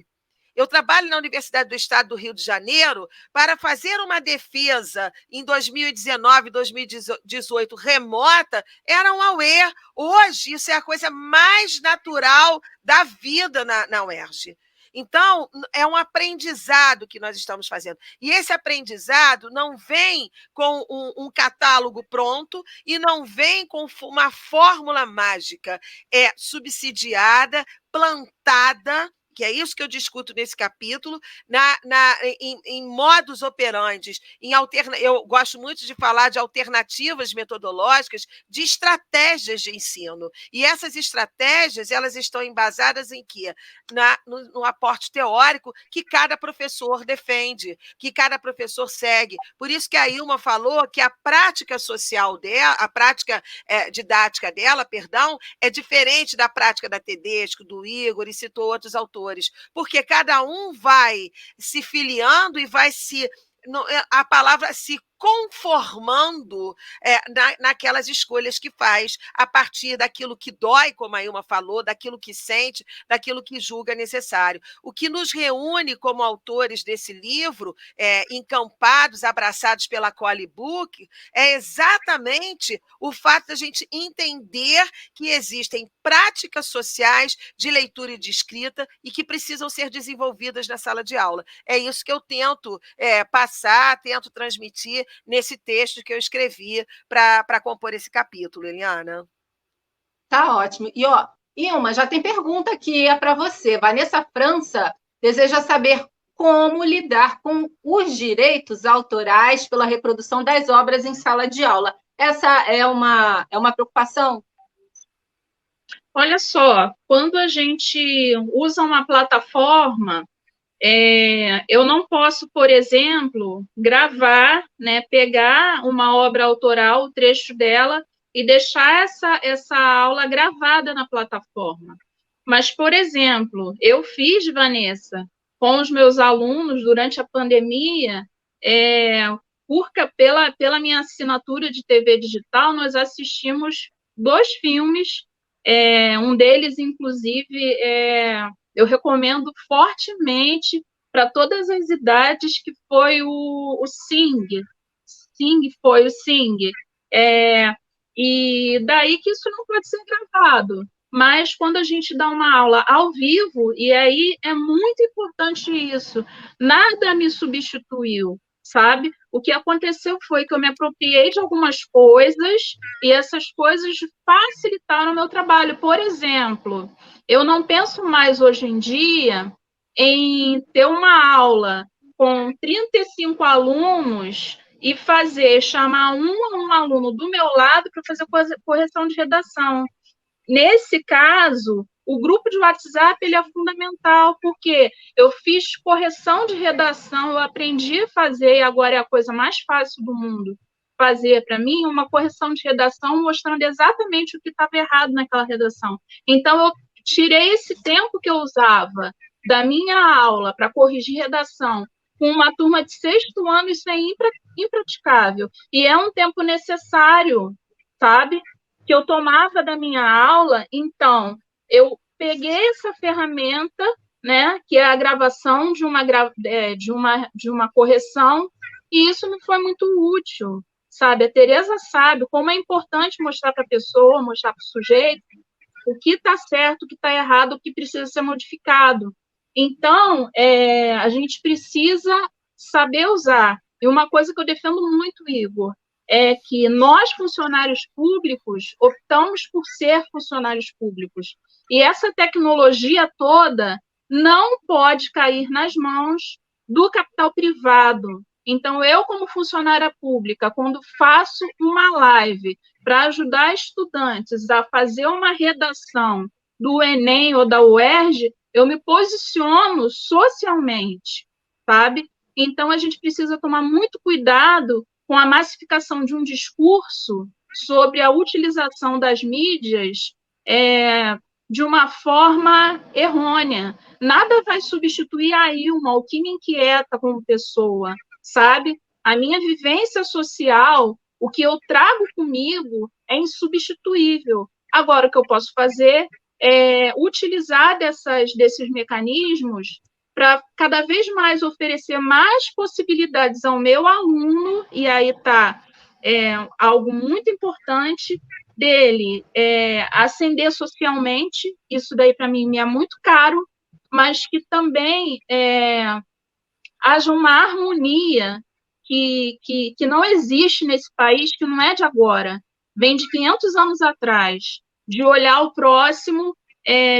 Eu trabalho na Universidade do Estado do Rio de Janeiro para fazer uma defesa em 2019, 2018 remota, era um auê. Hoje, isso é a coisa mais natural da vida na UERJ. Então, é um aprendizado que nós estamos fazendo. E esse aprendizado não vem com um catálogo pronto e não vem com uma fórmula mágica. É subsidiada, plantada, que é isso que eu discuto nesse capítulo, em modus operandi, eu gosto muito de falar de alternativas metodológicas, de estratégias de ensino. E essas estratégias, elas estão embasadas em quê? No aporte teórico que cada professor defende, que cada professor segue. Por isso que a Ilma falou que a prática social dela, a prática didática dela, perdão, é diferente da prática da Tedesco, do Igor, e citou outros autores, porque cada um vai se filiando e vai a palavra se conformando naquelas escolhas que faz, a partir daquilo que dói, como a Ilma falou, daquilo que sente, daquilo que julga necessário. O que nos reúne como autores desse livro, encampados, abraçados pela Cole Book, é exatamente o fato da gente entender que existem práticas sociais de leitura e de escrita e que precisam ser desenvolvidas na sala de aula. É isso que eu tento passar, tento transmitir nesse texto que eu escrevi para compor esse capítulo, Eliana. Tá ótimo. E, Ilma, já tem pergunta aqui, é para você. Vanessa França deseja saber como lidar com os direitos autorais pela reprodução das obras em sala de aula. Essa é uma preocupação? Olha só, quando a gente usa uma plataforma, eu não posso, por exemplo, gravar, né, pegar uma obra autoral, o trecho dela, e deixar essa aula gravada na plataforma. Mas, por exemplo, eu fiz, Vanessa, com os meus alunos durante a pandemia, pela minha assinatura de TV digital, nós assistimos 2 filmes, um deles, inclusive, eu recomendo fortemente para todas as idades, que foi o Sing. Foi o Sing. E daí que isso não pode ser gravado. Mas quando a gente dá uma aula ao vivo, e aí é muito importante isso, nada me substituiu, sabe? O que aconteceu foi que eu me apropriei de algumas coisas e essas coisas facilitaram o meu trabalho. Por exemplo, eu não penso mais hoje em dia em ter uma aula com 35 alunos e chamar um aluno do meu lado para fazer correção de redação. Nesse caso, o grupo de WhatsApp ele é fundamental, porque eu fiz correção de redação, eu aprendi a fazer, e agora é a coisa mais fácil do mundo, fazer para mim uma correção de redação mostrando exatamente o que estava errado naquela redação. Então, eu tirei esse tempo que eu usava da minha aula para corrigir redação com uma turma de 6º ano, isso é impraticável. E é um tempo necessário, sabe? que eu tomava da minha aula. Então, eu peguei essa ferramenta, né, que é a gravação de uma correção, e isso me foi muito útil, sabe? A Tereza sabe como é importante mostrar para a pessoa, mostrar para o sujeito o que está certo, o que está errado, o que precisa ser modificado. Então, a gente precisa saber usar. E uma coisa que eu defendo muito, Igor, é que nós, funcionários públicos, optamos por ser funcionários públicos. E essa tecnologia toda não pode cair nas mãos do capital privado. Então, eu, como funcionária pública, quando faço uma live para ajudar estudantes a fazer uma redação do Enem ou da UERJ, eu me posiciono socialmente, sabe? Então, a gente precisa tomar muito cuidado com a massificação de um discurso sobre a utilização das mídias de uma forma errônea. Nada vai substituir a Ilma, o que me inquieta como pessoa, sabe? A minha vivência social, o que eu trago comigo é insubstituível. Agora, o que eu posso fazer é utilizar desses mecanismos para cada vez mais oferecer mais possibilidades ao meu aluno, e aí está algo muito importante dele, ascender socialmente, isso daí para mim me é muito caro, mas que também haja uma harmonia que não existe nesse país, que não é de agora, vem de 500 anos atrás, de olhar o próximo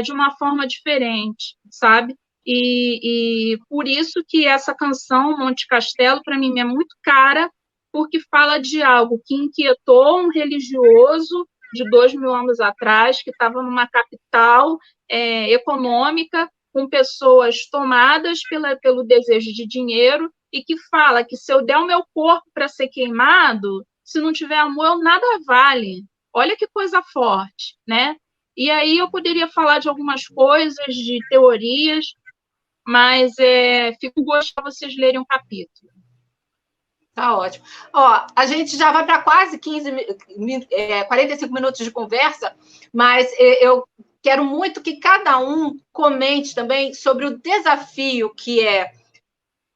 de uma forma diferente, sabe? E por isso que essa canção, Monte Castelo, para mim é muito cara, porque fala de algo que inquietou um religioso de 2000 anos atrás, que estava numa capital econômica, com pessoas tomadas pelo desejo de dinheiro, e que fala que se eu der o meu corpo para ser queimado, se não tiver amor, nada vale. Olha que coisa forte, né? E aí eu poderia falar de algumas coisas, de teorias, mas fico gostando de vocês lerem um capítulo. Tá ótimo. Ó, a gente já vai para quase 45 minutos de conversa, mas eu quero muito que cada um comente também sobre o desafio que é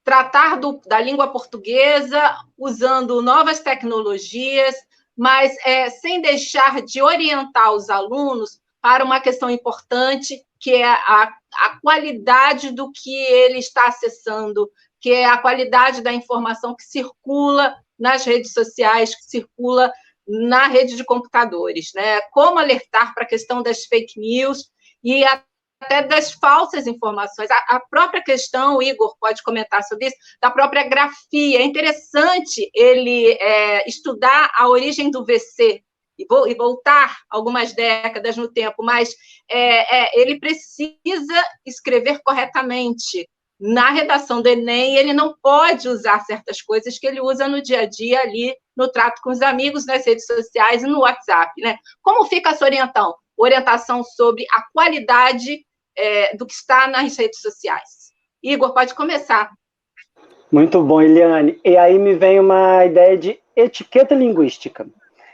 tratar da língua portuguesa usando novas tecnologias, mas sem deixar de orientar os alunos para uma questão importante, que é a qualidade do que ele está acessando, que é a qualidade da informação que circula nas redes sociais, que circula na rede de computadores, né? Como alertar para a questão das fake news e até das falsas informações. A própria questão, o Igor pode comentar sobre isso, da própria grafia. É interessante ele estudar a origem do VC e voltar algumas décadas no tempo, mas ele precisa escrever corretamente. Na redação do Enem, ele não pode usar certas coisas que ele usa no dia a dia ali, no trato com os amigos, nas redes sociais e no WhatsApp, né? Como fica essa orientação sobre a qualidade do que está nas redes sociais? Igor, pode começar. Muito bom, Eliane. E aí me vem uma ideia de etiqueta linguística.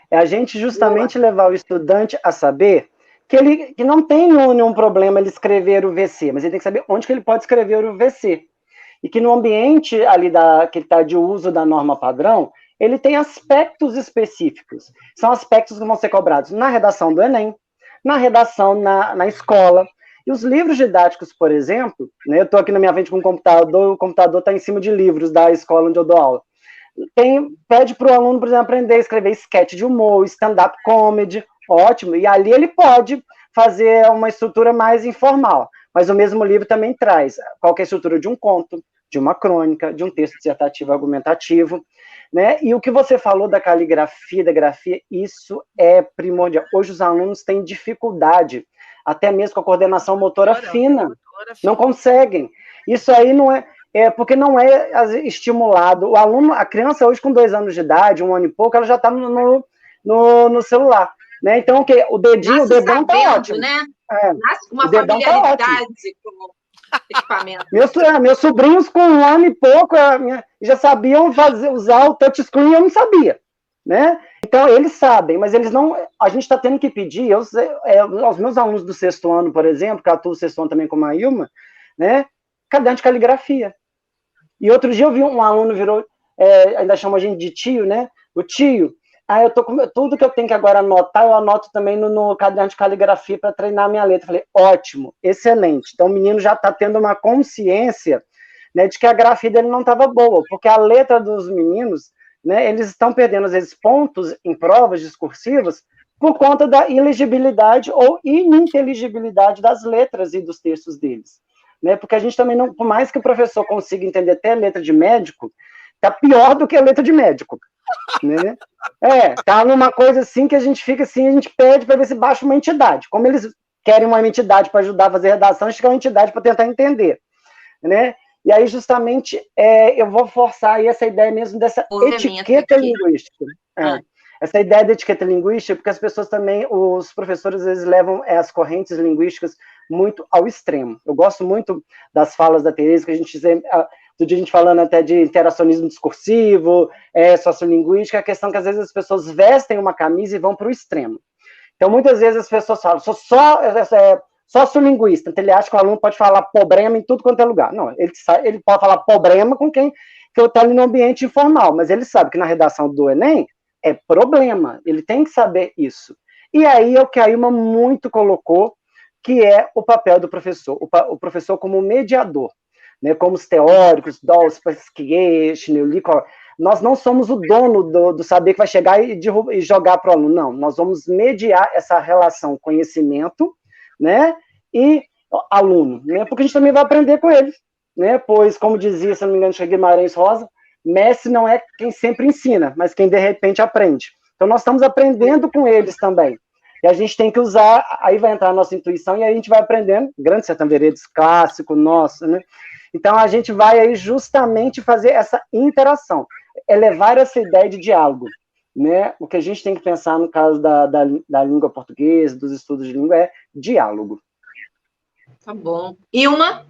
É a gente justamente levar o estudante a saber que não tem nenhum problema ele escrever o VC, mas ele tem que saber onde que ele pode escrever o VC. E que no ambiente ali que ele está de uso da norma padrão, ele tem aspectos específicos. São aspectos que vão ser cobrados na redação do Enem, na redação na escola. E os livros didáticos, por exemplo, né, eu estou aqui na minha frente com o computador está em cima de livros da escola onde eu dou aula. Pede para o aluno, por exemplo, aprender a escrever sketch de humor, stand-up comedy, ótimo, e ali ele pode fazer uma estrutura mais informal, mas o mesmo livro também traz qualquer estrutura de um conto, de uma crônica, de um texto dissertativo argumentativo, né? E o que você falou da caligrafia, da grafia, isso é primordial. Hoje os alunos têm dificuldade, até mesmo com a coordenação motora fina, não conseguem. Isso aí não porque não é estimulado. O aluno, a criança hoje com 2 anos de idade, 1 ano e pouco, ela já está no celular. Né? Então, o dedão está ótimo. Né? Nasce com uma familiaridade com o equipamento. Meus sobrinhos com 1 ano e pouco já sabiam usar o touchscreen, eu não sabia. né? Então, eles sabem, mas eles não... A gente está tendo que pedir, aos meus alunos do 6º ano, por exemplo, que atuo 6º ano também como a Ilma, né? Caderno de caligrafia. E outro dia eu vi um aluno virou, ainda chama a gente de tio, né? O tio, eu tô com tudo que eu tenho que agora anotar, eu anoto também no caderno de caligrafia para treinar a minha letra. Eu falei, ótimo, excelente. Então o menino já está tendo uma consciência, né, de que a grafia dele não estava boa, porque a letra dos meninos, né, eles estão perdendo, às vezes, pontos em provas discursivas por conta da ilegibilidade ou ininteligibilidade das letras e dos textos deles. Né, porque a gente também não, por mais que o professor consiga entender até a letra de médico, tá pior do que a letra de médico, né? Tá numa coisa assim que a gente fica assim, a gente pede para ver se baixa uma entidade. Como eles querem uma entidade para ajudar a fazer redação, a gente quer uma entidade para tentar entender, né? E aí, justamente, eu vou forçar aí essa ideia mesmo dessa etiqueta linguística. Essa ideia da etiqueta linguística, porque as pessoas também, os professores, às vezes, levam as correntes linguísticas muito ao extremo. Eu gosto muito das falas da Tereza, que a gente do dia a gente falando até de interacionismo discursivo, sociolinguística, a questão que às vezes as pessoas vestem uma camisa e vão para o extremo. Então, muitas vezes as pessoas falam, sou sociolinguista, então ele acha que o aluno pode falar problema em tudo quanto é lugar. Não, ele pode falar problema com quem está ali no ambiente informal, mas ele sabe que na redação do Enem é problema, ele tem que saber isso. E aí é o que a Ilma muito colocou, que é o papel do professor, o professor como mediador, né, como os teóricos, Dawes, Pasquier, Licor, nós não somos o dono do saber que vai chegar e jogar para o aluno, não, nós vamos mediar essa relação conhecimento, né, e aluno, né, porque a gente também vai aprender com eles, né, pois, como dizia, se não me engano, Guimarães Rosa, mestre não é quem sempre ensina, mas quem de repente aprende. Então, nós estamos aprendendo com eles também. E a gente tem que usar, aí vai entrar a nossa intuição, e aí a gente vai aprendendo, Grande Sertão Veredas, clássico nosso, né? Então, a gente vai aí justamente fazer essa interação, elevar essa ideia de diálogo, né? O que a gente tem que pensar no caso da língua portuguesa, dos estudos de língua, é diálogo. Tá bom. Ilma?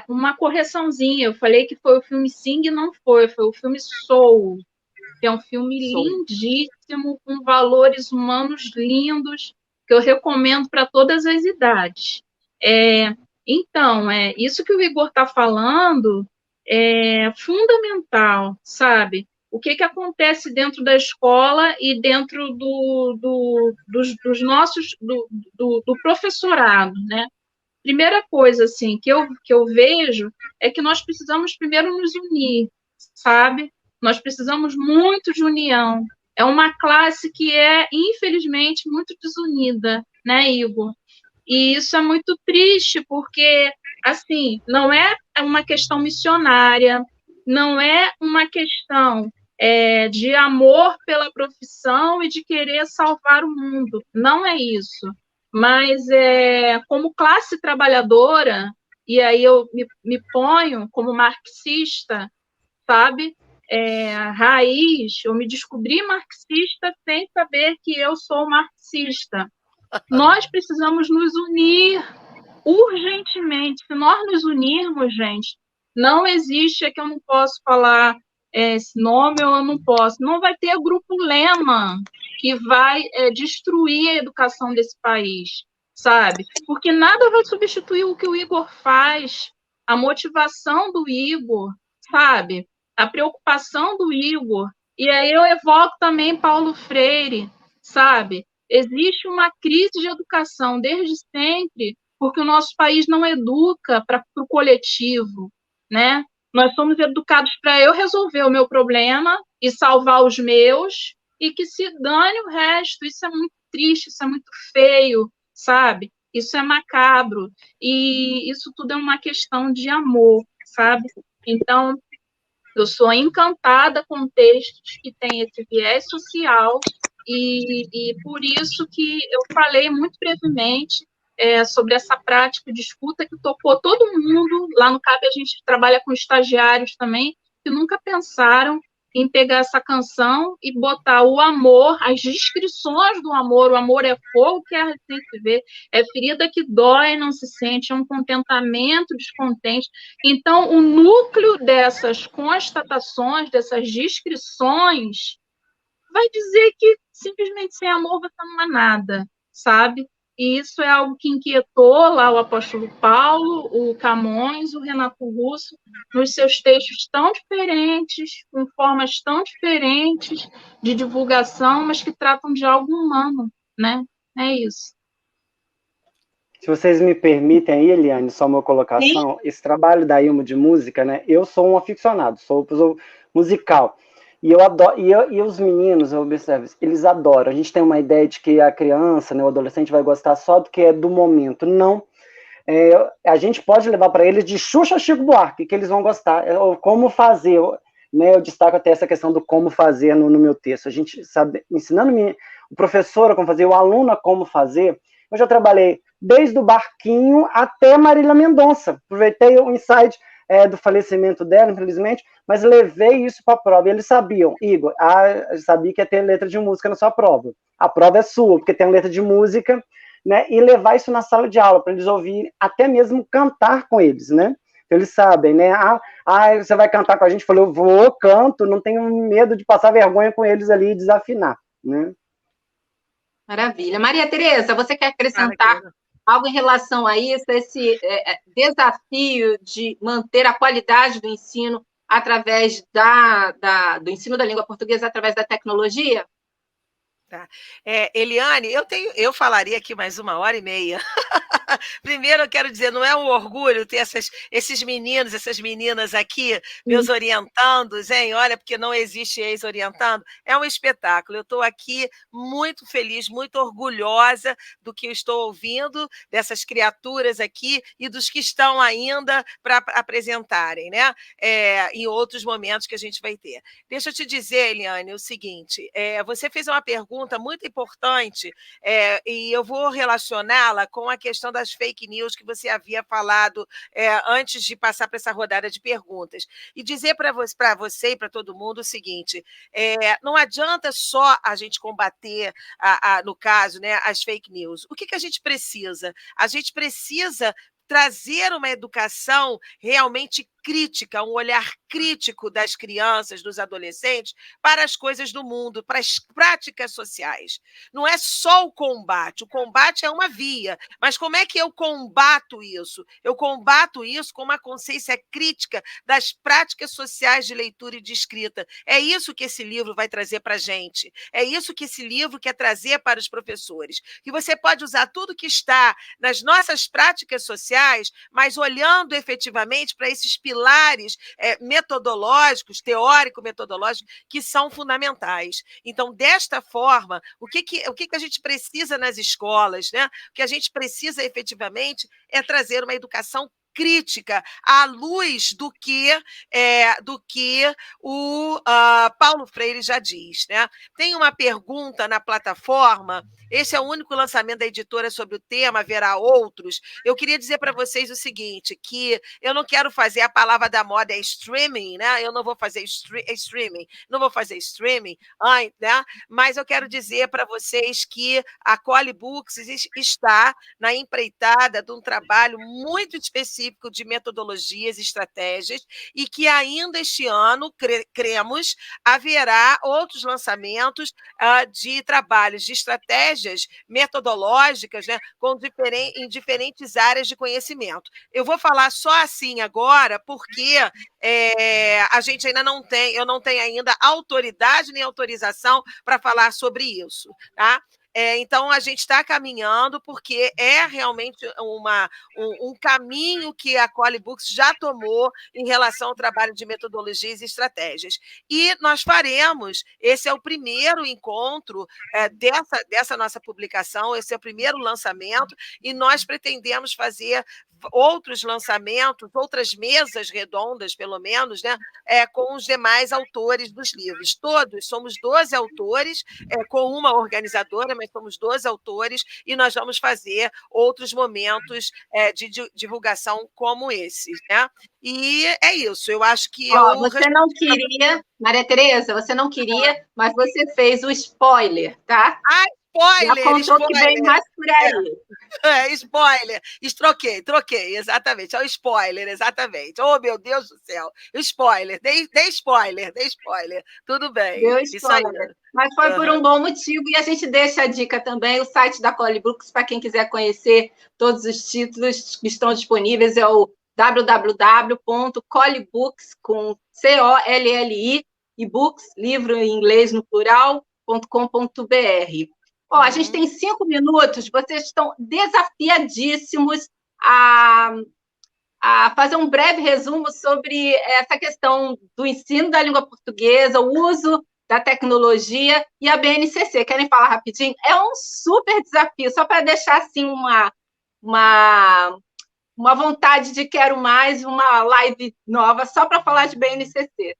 Uma correçãozinha, eu falei que foi o filme Sing, não foi o filme Soul, que é um filme lindíssimo, com valores humanos lindos, que eu recomendo para todas as idades. Então, isso que o Igor está falando é fundamental, sabe? O que acontece dentro da escola e dentro dos nossos, do professorado, né? Primeira coisa, assim, que eu vejo é que nós precisamos primeiro nos unir, sabe? Nós precisamos muito de união. É uma classe que é, infelizmente, muito desunida, né, Igor? E isso é muito triste, porque, assim, não é uma questão missionária, não é uma questão de amor pela profissão e de querer salvar o mundo. Não é isso. Mas, como classe trabalhadora, e aí eu me ponho como marxista, sabe? Raiz, eu me descobri marxista sem saber que eu sou marxista. Nós precisamos nos unir urgentemente. Se nós nos unirmos, gente, não existe, que eu não posso falar esse nome ou eu não posso. Não vai ter grupo Lema que vai destruir a educação desse país, sabe? Porque nada vai substituir o que o Igor faz, a motivação do Igor, sabe? A preocupação do Igor. E aí eu evoco também Paulo Freire, sabe? Existe uma crise de educação desde sempre, porque o nosso país não educa para o coletivo, né? Nós somos educados para eu resolver o meu problema e salvar os meus, e que se dane o resto. Isso é muito triste, isso é muito feio, sabe? Isso é macabro, e isso tudo é uma questão de amor, sabe? Então, eu sou encantada com textos que têm esse viés social, e por isso que eu falei muito brevemente sobre essa prática de escuta que tocou todo mundo. Lá no CAP a gente trabalha com estagiários também, que nunca pensaram em pegar essa canção e botar o amor, as descrições do amor, o amor é fogo que a gente vê, é ferida que dói, não se sente, é um contentamento descontente. Então, o núcleo dessas constatações, dessas descrições, vai dizer que simplesmente sem amor você não é nada, sabe? E isso é algo que inquietou lá o apóstolo Paulo, o Camões, o Renato Russo, nos seus textos tão diferentes, com formas tão diferentes de divulgação, mas que tratam de algo humano, né? É isso. Se vocês me permitem aí, Eliane, só uma colocação, sim. Esse trabalho da Ilma de música, né? Eu sou um aficionado, sou musical. E eu adoro, e os meninos, eu observo, eles adoram. A gente tem uma ideia de que a criança, né, o adolescente vai gostar só do que é do momento. Não. A gente pode levar para eles de Xuxa Chico Buarque, que eles vão gostar. Como fazer, né? Eu destaco até essa questão do como fazer no meu texto. A gente sabe, ensinando o professor a como fazer, o aluno a como fazer. Eu já trabalhei desde o Barquinho até Marília Mendonça. Aproveitei o insight do falecimento dela, infelizmente, mas levei isso para a prova. E eles sabiam, Igor, eu sabia que ia ter letra de música na sua prova. A prova é sua, porque tem letra de música, né? E levar isso na sala de aula, para eles ouvirem, até mesmo cantar com eles, né? Eles sabem, né? Você vai cantar com a gente? Eu falei, eu vou, canto, não tenho medo de passar vergonha com eles ali e desafinar, né? Maravilha. Maria Tereza, você quer acrescentar algo em relação a isso, esse desafio de manter a qualidade do ensino através do ensino da língua portuguesa através da tecnologia? Tá. Eliane, eu falaria aqui mais 1h30. Primeiro, eu quero dizer, não é um orgulho ter esses meninos, essas meninas aqui, meus orientandos, hein? Olha, porque não existe ex-orientando. É um espetáculo. Eu estou aqui muito feliz, muito orgulhosa do que eu estou ouvindo, dessas criaturas aqui e dos que estão ainda para apresentarem, né? Em outros momentos que a gente vai ter. Deixa eu te dizer, Eliane, o seguinte, você fez uma pergunta muito importante e eu vou relacioná-la com a questão das fake news que você havia falado antes de passar para essa rodada de perguntas. E dizer para você e para todo mundo o seguinte, não adianta só a gente combater, no caso, né, as fake news. O que a gente precisa? A gente precisa trazer uma educação realmente crítica, um olhar crítico das crianças, dos adolescentes, para as coisas do mundo, para as práticas sociais. Não é só o combate é uma via, mas como é que eu combato isso? Eu combato isso com uma consciência crítica das práticas sociais de leitura e de escrita. É isso que esse livro vai trazer para a gente, é isso que esse livro quer trazer para os professores, que você pode usar tudo que está nas nossas práticas sociais, mas olhando efetivamente para esses pilares metodológicos, teórico-metodológicos, que são fundamentais. Então, desta forma, o que a gente precisa nas escolas, né? O que a gente precisa efetivamente é trazer uma educação crítica à luz do que o Paulo Freire já diz, né? Tem uma pergunta na plataforma, esse é o único lançamento da editora sobre o tema, haverá outros. Eu queria dizer para vocês o seguinte, que eu não quero fazer, a palavra da moda é streaming, né? Eu não vou fazer streaming, né? Mas eu quero dizer para vocês que a Coli Books está na empreitada de um trabalho muito específico de metodologias e estratégias e que ainda este ano, cremos, haverá outros lançamentos de trabalhos de estratégias metodológicas, né, em diferentes áreas de conhecimento. Eu vou falar só assim agora, porque a gente ainda não tem, eu não tenho ainda autoridade nem autorização para falar sobre isso, tá? Então, a gente está caminhando, porque é realmente um caminho que a Coli Books já tomou em relação ao trabalho de metodologias e estratégias. E nós faremos, esse é o primeiro encontro dessa nossa publicação, esse é o primeiro lançamento, e nós pretendemos fazer outros lançamentos, outras mesas redondas, pelo menos, né, com os demais autores dos livros. Todos, somos 12 autores, com uma organizadora, mas também somos 12 autores, e nós vamos fazer outros momentos de divulgação como esse, né? E é isso, eu acho que você não queria, Maria Tereza, você não queria, mas você fez o spoiler, tá? Spoiler! Já contou Spoiler. que vem mais por aí. Spoiler. Troquei, exatamente. É o spoiler, exatamente. Oh, meu Deus do céu. Spoiler, dei spoiler. Tudo bem. Deu Isso aí. spoiler. Mas foi por um bom motivo, e a gente deixa a dica também, o site da Collie Books, para quem quiser conhecer todos os títulos que estão disponíveis, é o www.collibooks, com COLLI, e books, livro em inglês no plural, .com.br. A gente tem 5 minutos, vocês estão desafiadíssimos a fazer um breve resumo sobre essa questão do ensino da língua portuguesa, o uso da tecnologia e a BNCC. Querem falar rapidinho? É um super desafio, só para deixar assim uma vontade de quero mais, uma live nova, só para falar de BNCC.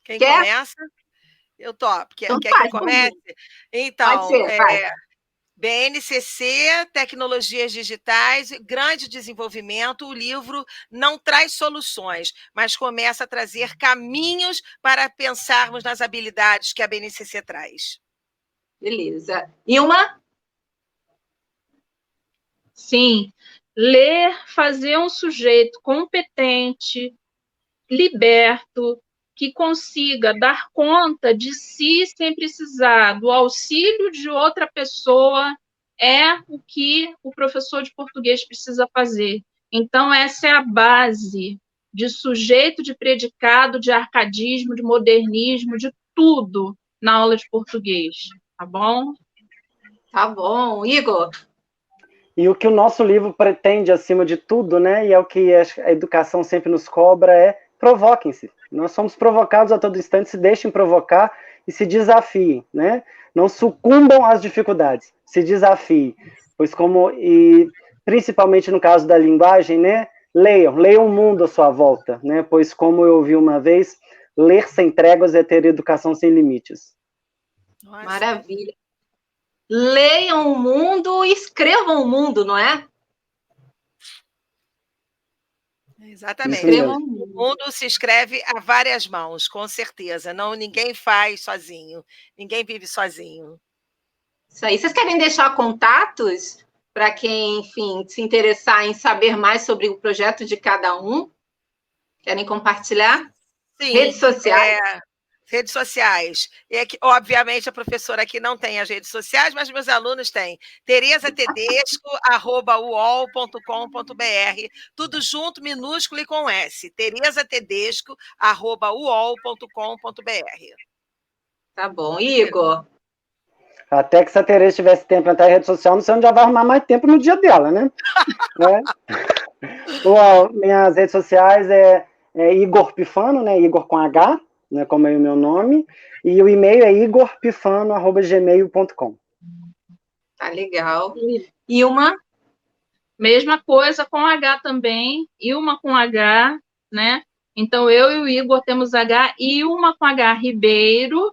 Quem começa? Eu topo. Quer que eu comece? Então, pode ser, BNCC, tecnologias digitais, grande desenvolvimento. O livro não traz soluções, mas começa a trazer caminhos para pensarmos nas habilidades que a BNCC traz. Beleza. Ilma? Sim. Ler, fazer um sujeito competente, liberto, que consiga dar conta de si sem precisar do auxílio de outra pessoa, é o que o professor de português precisa fazer. Então, essa é a base de sujeito, de predicado, de arcadismo, de modernismo, de tudo na aula de português. Tá bom? Tá bom. Igor? E o que o nosso livro pretende, acima de tudo, né, e é o que a educação sempre nos cobra, é provoquem-se. Nós somos provocados a todo instante, se deixem provocar e se desafiem, né? Não sucumbam às dificuldades, se desafiem. Pois e principalmente no caso da linguagem, né? Leiam o mundo à sua volta, né? Pois como eu ouvi uma vez, ler sem tréguas é ter educação sem limites. Nossa. Maravilha. Leiam o mundo e escrevam o mundo, não é? Exatamente. O mundo se escreve a várias mãos, com certeza. Ninguém faz sozinho, ninguém vive sozinho. Isso aí. Vocês querem deixar contatos para quem, enfim, se interessar em saber mais sobre o projeto de cada um? Querem compartilhar? Sim. Redes sociais? Redes sociais. Obviamente, a professora aqui não tem as redes sociais, mas meus alunos têm. teresatedesco@uol.com.br, tudo junto, minúsculo e com S. teresatedesco@uol.com.br. Tá bom. Igor? Até que se a Tereza tivesse tempo para entrar em rede social, não sei onde já vai arrumar mais tempo no dia dela, né? Minhas redes sociais é Igor Pifano, né? Igor com H, né, como é o meu nome, e o e-mail é igorpifano@gmail.com. Tá legal. Ilma? Mesma coisa com H também, Ilma com H, né? Então, eu e o Igor temos H, Ilma com H Ribeiro,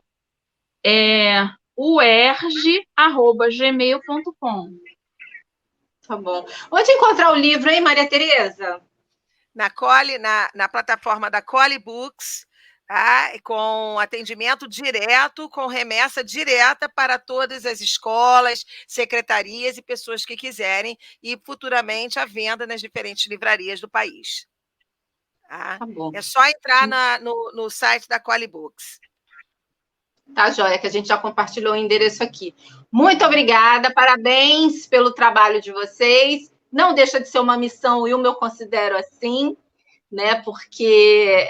uerge@gmail.com. Tá bom. Onde encontrar o livro, hein, Maria Tereza? Na plataforma da Collie Books, tá? Com atendimento direto, com remessa direta para todas as escolas, secretarias e pessoas que quiserem, e futuramente a venda nas diferentes livrarias do país. Tá? Bom. É só entrar no site da Collie Books. Tá, joia, que a gente já compartilhou o endereço aqui. Muito obrigada, parabéns pelo trabalho de vocês. Não deixa de ser uma missão, e eu considero assim, né? Porque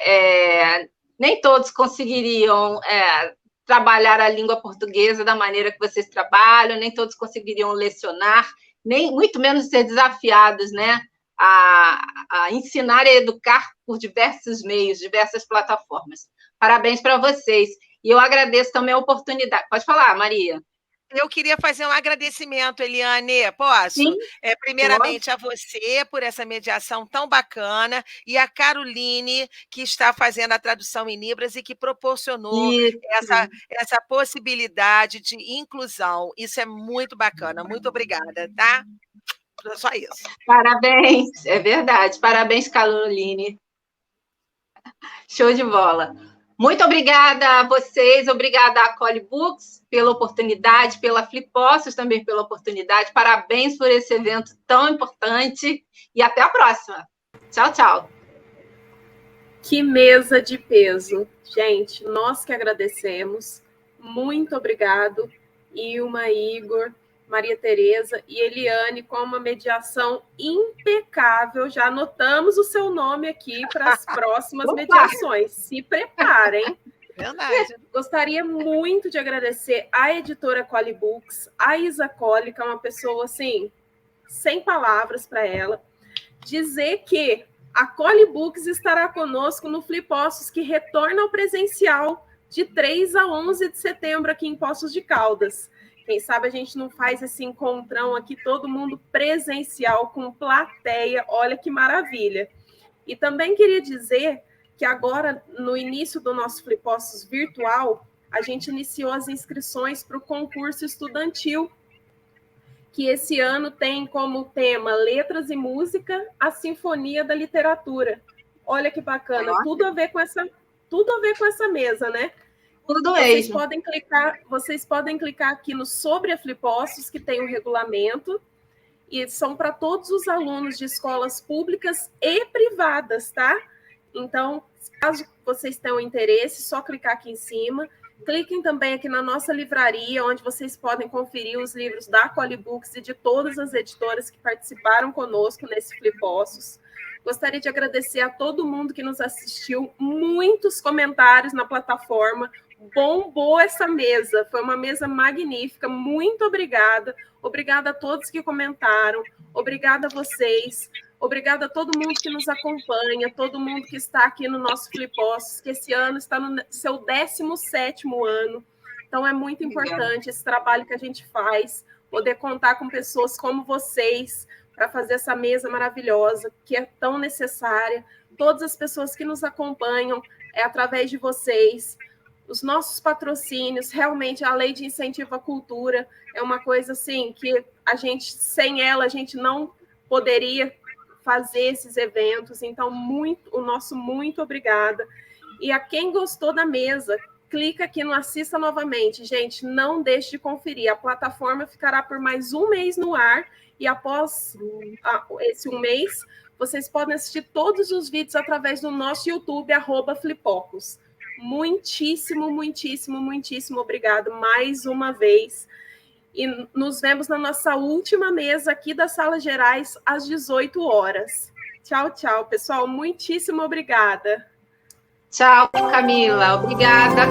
nem todos conseguiriam trabalhar a língua portuguesa da maneira que vocês trabalham, nem todos conseguiriam lecionar, nem muito menos ser desafiados, né? A ensinar e a educar por diversos meios, diversas plataformas. Parabéns para vocês. E eu agradeço também a oportunidade. Pode falar, Maria. Eu queria fazer um agradecimento, Eliane. Posso? Sim, Primeiramente a você por essa mediação tão bacana e a Caroline, que está fazendo a tradução em Libras e que proporcionou essa possibilidade de inclusão. Isso é muito bacana. Muito obrigada, tá? Só isso. Parabéns, é verdade. Parabéns, Caroline. Show de bola. Muito obrigada a vocês, obrigada à Collie Books pela oportunidade, pela Flipossos também pela oportunidade. Parabéns por esse evento tão importante e até a próxima. Tchau, tchau. Que mesa de peso. Gente, nós que agradecemos. Muito obrigado, Ilma, Igor, Maria Tereza e Eliane, com uma mediação impecável. Já anotamos o seu nome aqui para as próximas mediações. Se preparem. Verdade. Gostaria muito de agradecer à editora Collie Books, a Isa Collie, que é uma pessoa, assim, sem palavras para ela. Dizer que a Collie Books estará conosco no Flipossos, que retorna ao presencial de 3 a 11 de setembro aqui em Poços de Caldas. Quem sabe a gente não faz esse encontrão aqui, todo mundo presencial, com plateia, olha que maravilha. E também queria dizer que agora, no início do nosso Flipossos virtual, a gente iniciou as inscrições para o concurso estudantil, que esse ano tem como tema Letras e Música, a Sinfonia da Literatura. Olha que bacana, tudo a ver com essa mesa, né? Tudo mesmo. Vocês podem clicar aqui no Sobre a Flipossos, que tem o regulamento, e são para todos os alunos de escolas públicas e privadas, tá? Então, caso vocês tenham interesse, só clicar aqui em cima. Cliquem também aqui na nossa livraria, onde vocês podem conferir os livros da Collie Books e de todas as editoras que participaram conosco nesse Flipossos. Gostaria de agradecer a todo mundo que nos assistiu, muitos comentários na plataforma, bombou essa mesa, foi uma mesa magnífica, muito obrigada. Obrigada a todos que comentaram, obrigada a vocês, obrigada a todo mundo que nos acompanha, todo mundo que está aqui no nosso Flipossos, que esse ano está no seu 17º ano. Então, é muito importante esse trabalho que a gente faz, poder contar com pessoas como vocês para fazer essa mesa maravilhosa, que é tão necessária. Todas as pessoas que nos acompanham, é através de vocês. Os nossos patrocínios, realmente, a Lei de Incentivo à Cultura é uma coisa, assim, que sem ela, a gente não poderia fazer esses eventos. Então, o nosso muito obrigada. E a quem gostou da mesa, clica aqui no Assista Novamente. Gente, não deixe de conferir. A plataforma ficará por mais um mês no ar, e após esse um mês, vocês podem assistir todos os vídeos através do nosso YouTube, @Flipocos. Muitíssimo, muitíssimo, muitíssimo obrigado mais uma vez. E nos vemos na nossa última mesa aqui das Salas Gerais, às 18 horas. Tchau, tchau, pessoal. Muitíssimo obrigada. Tchau, Camila. Obrigada.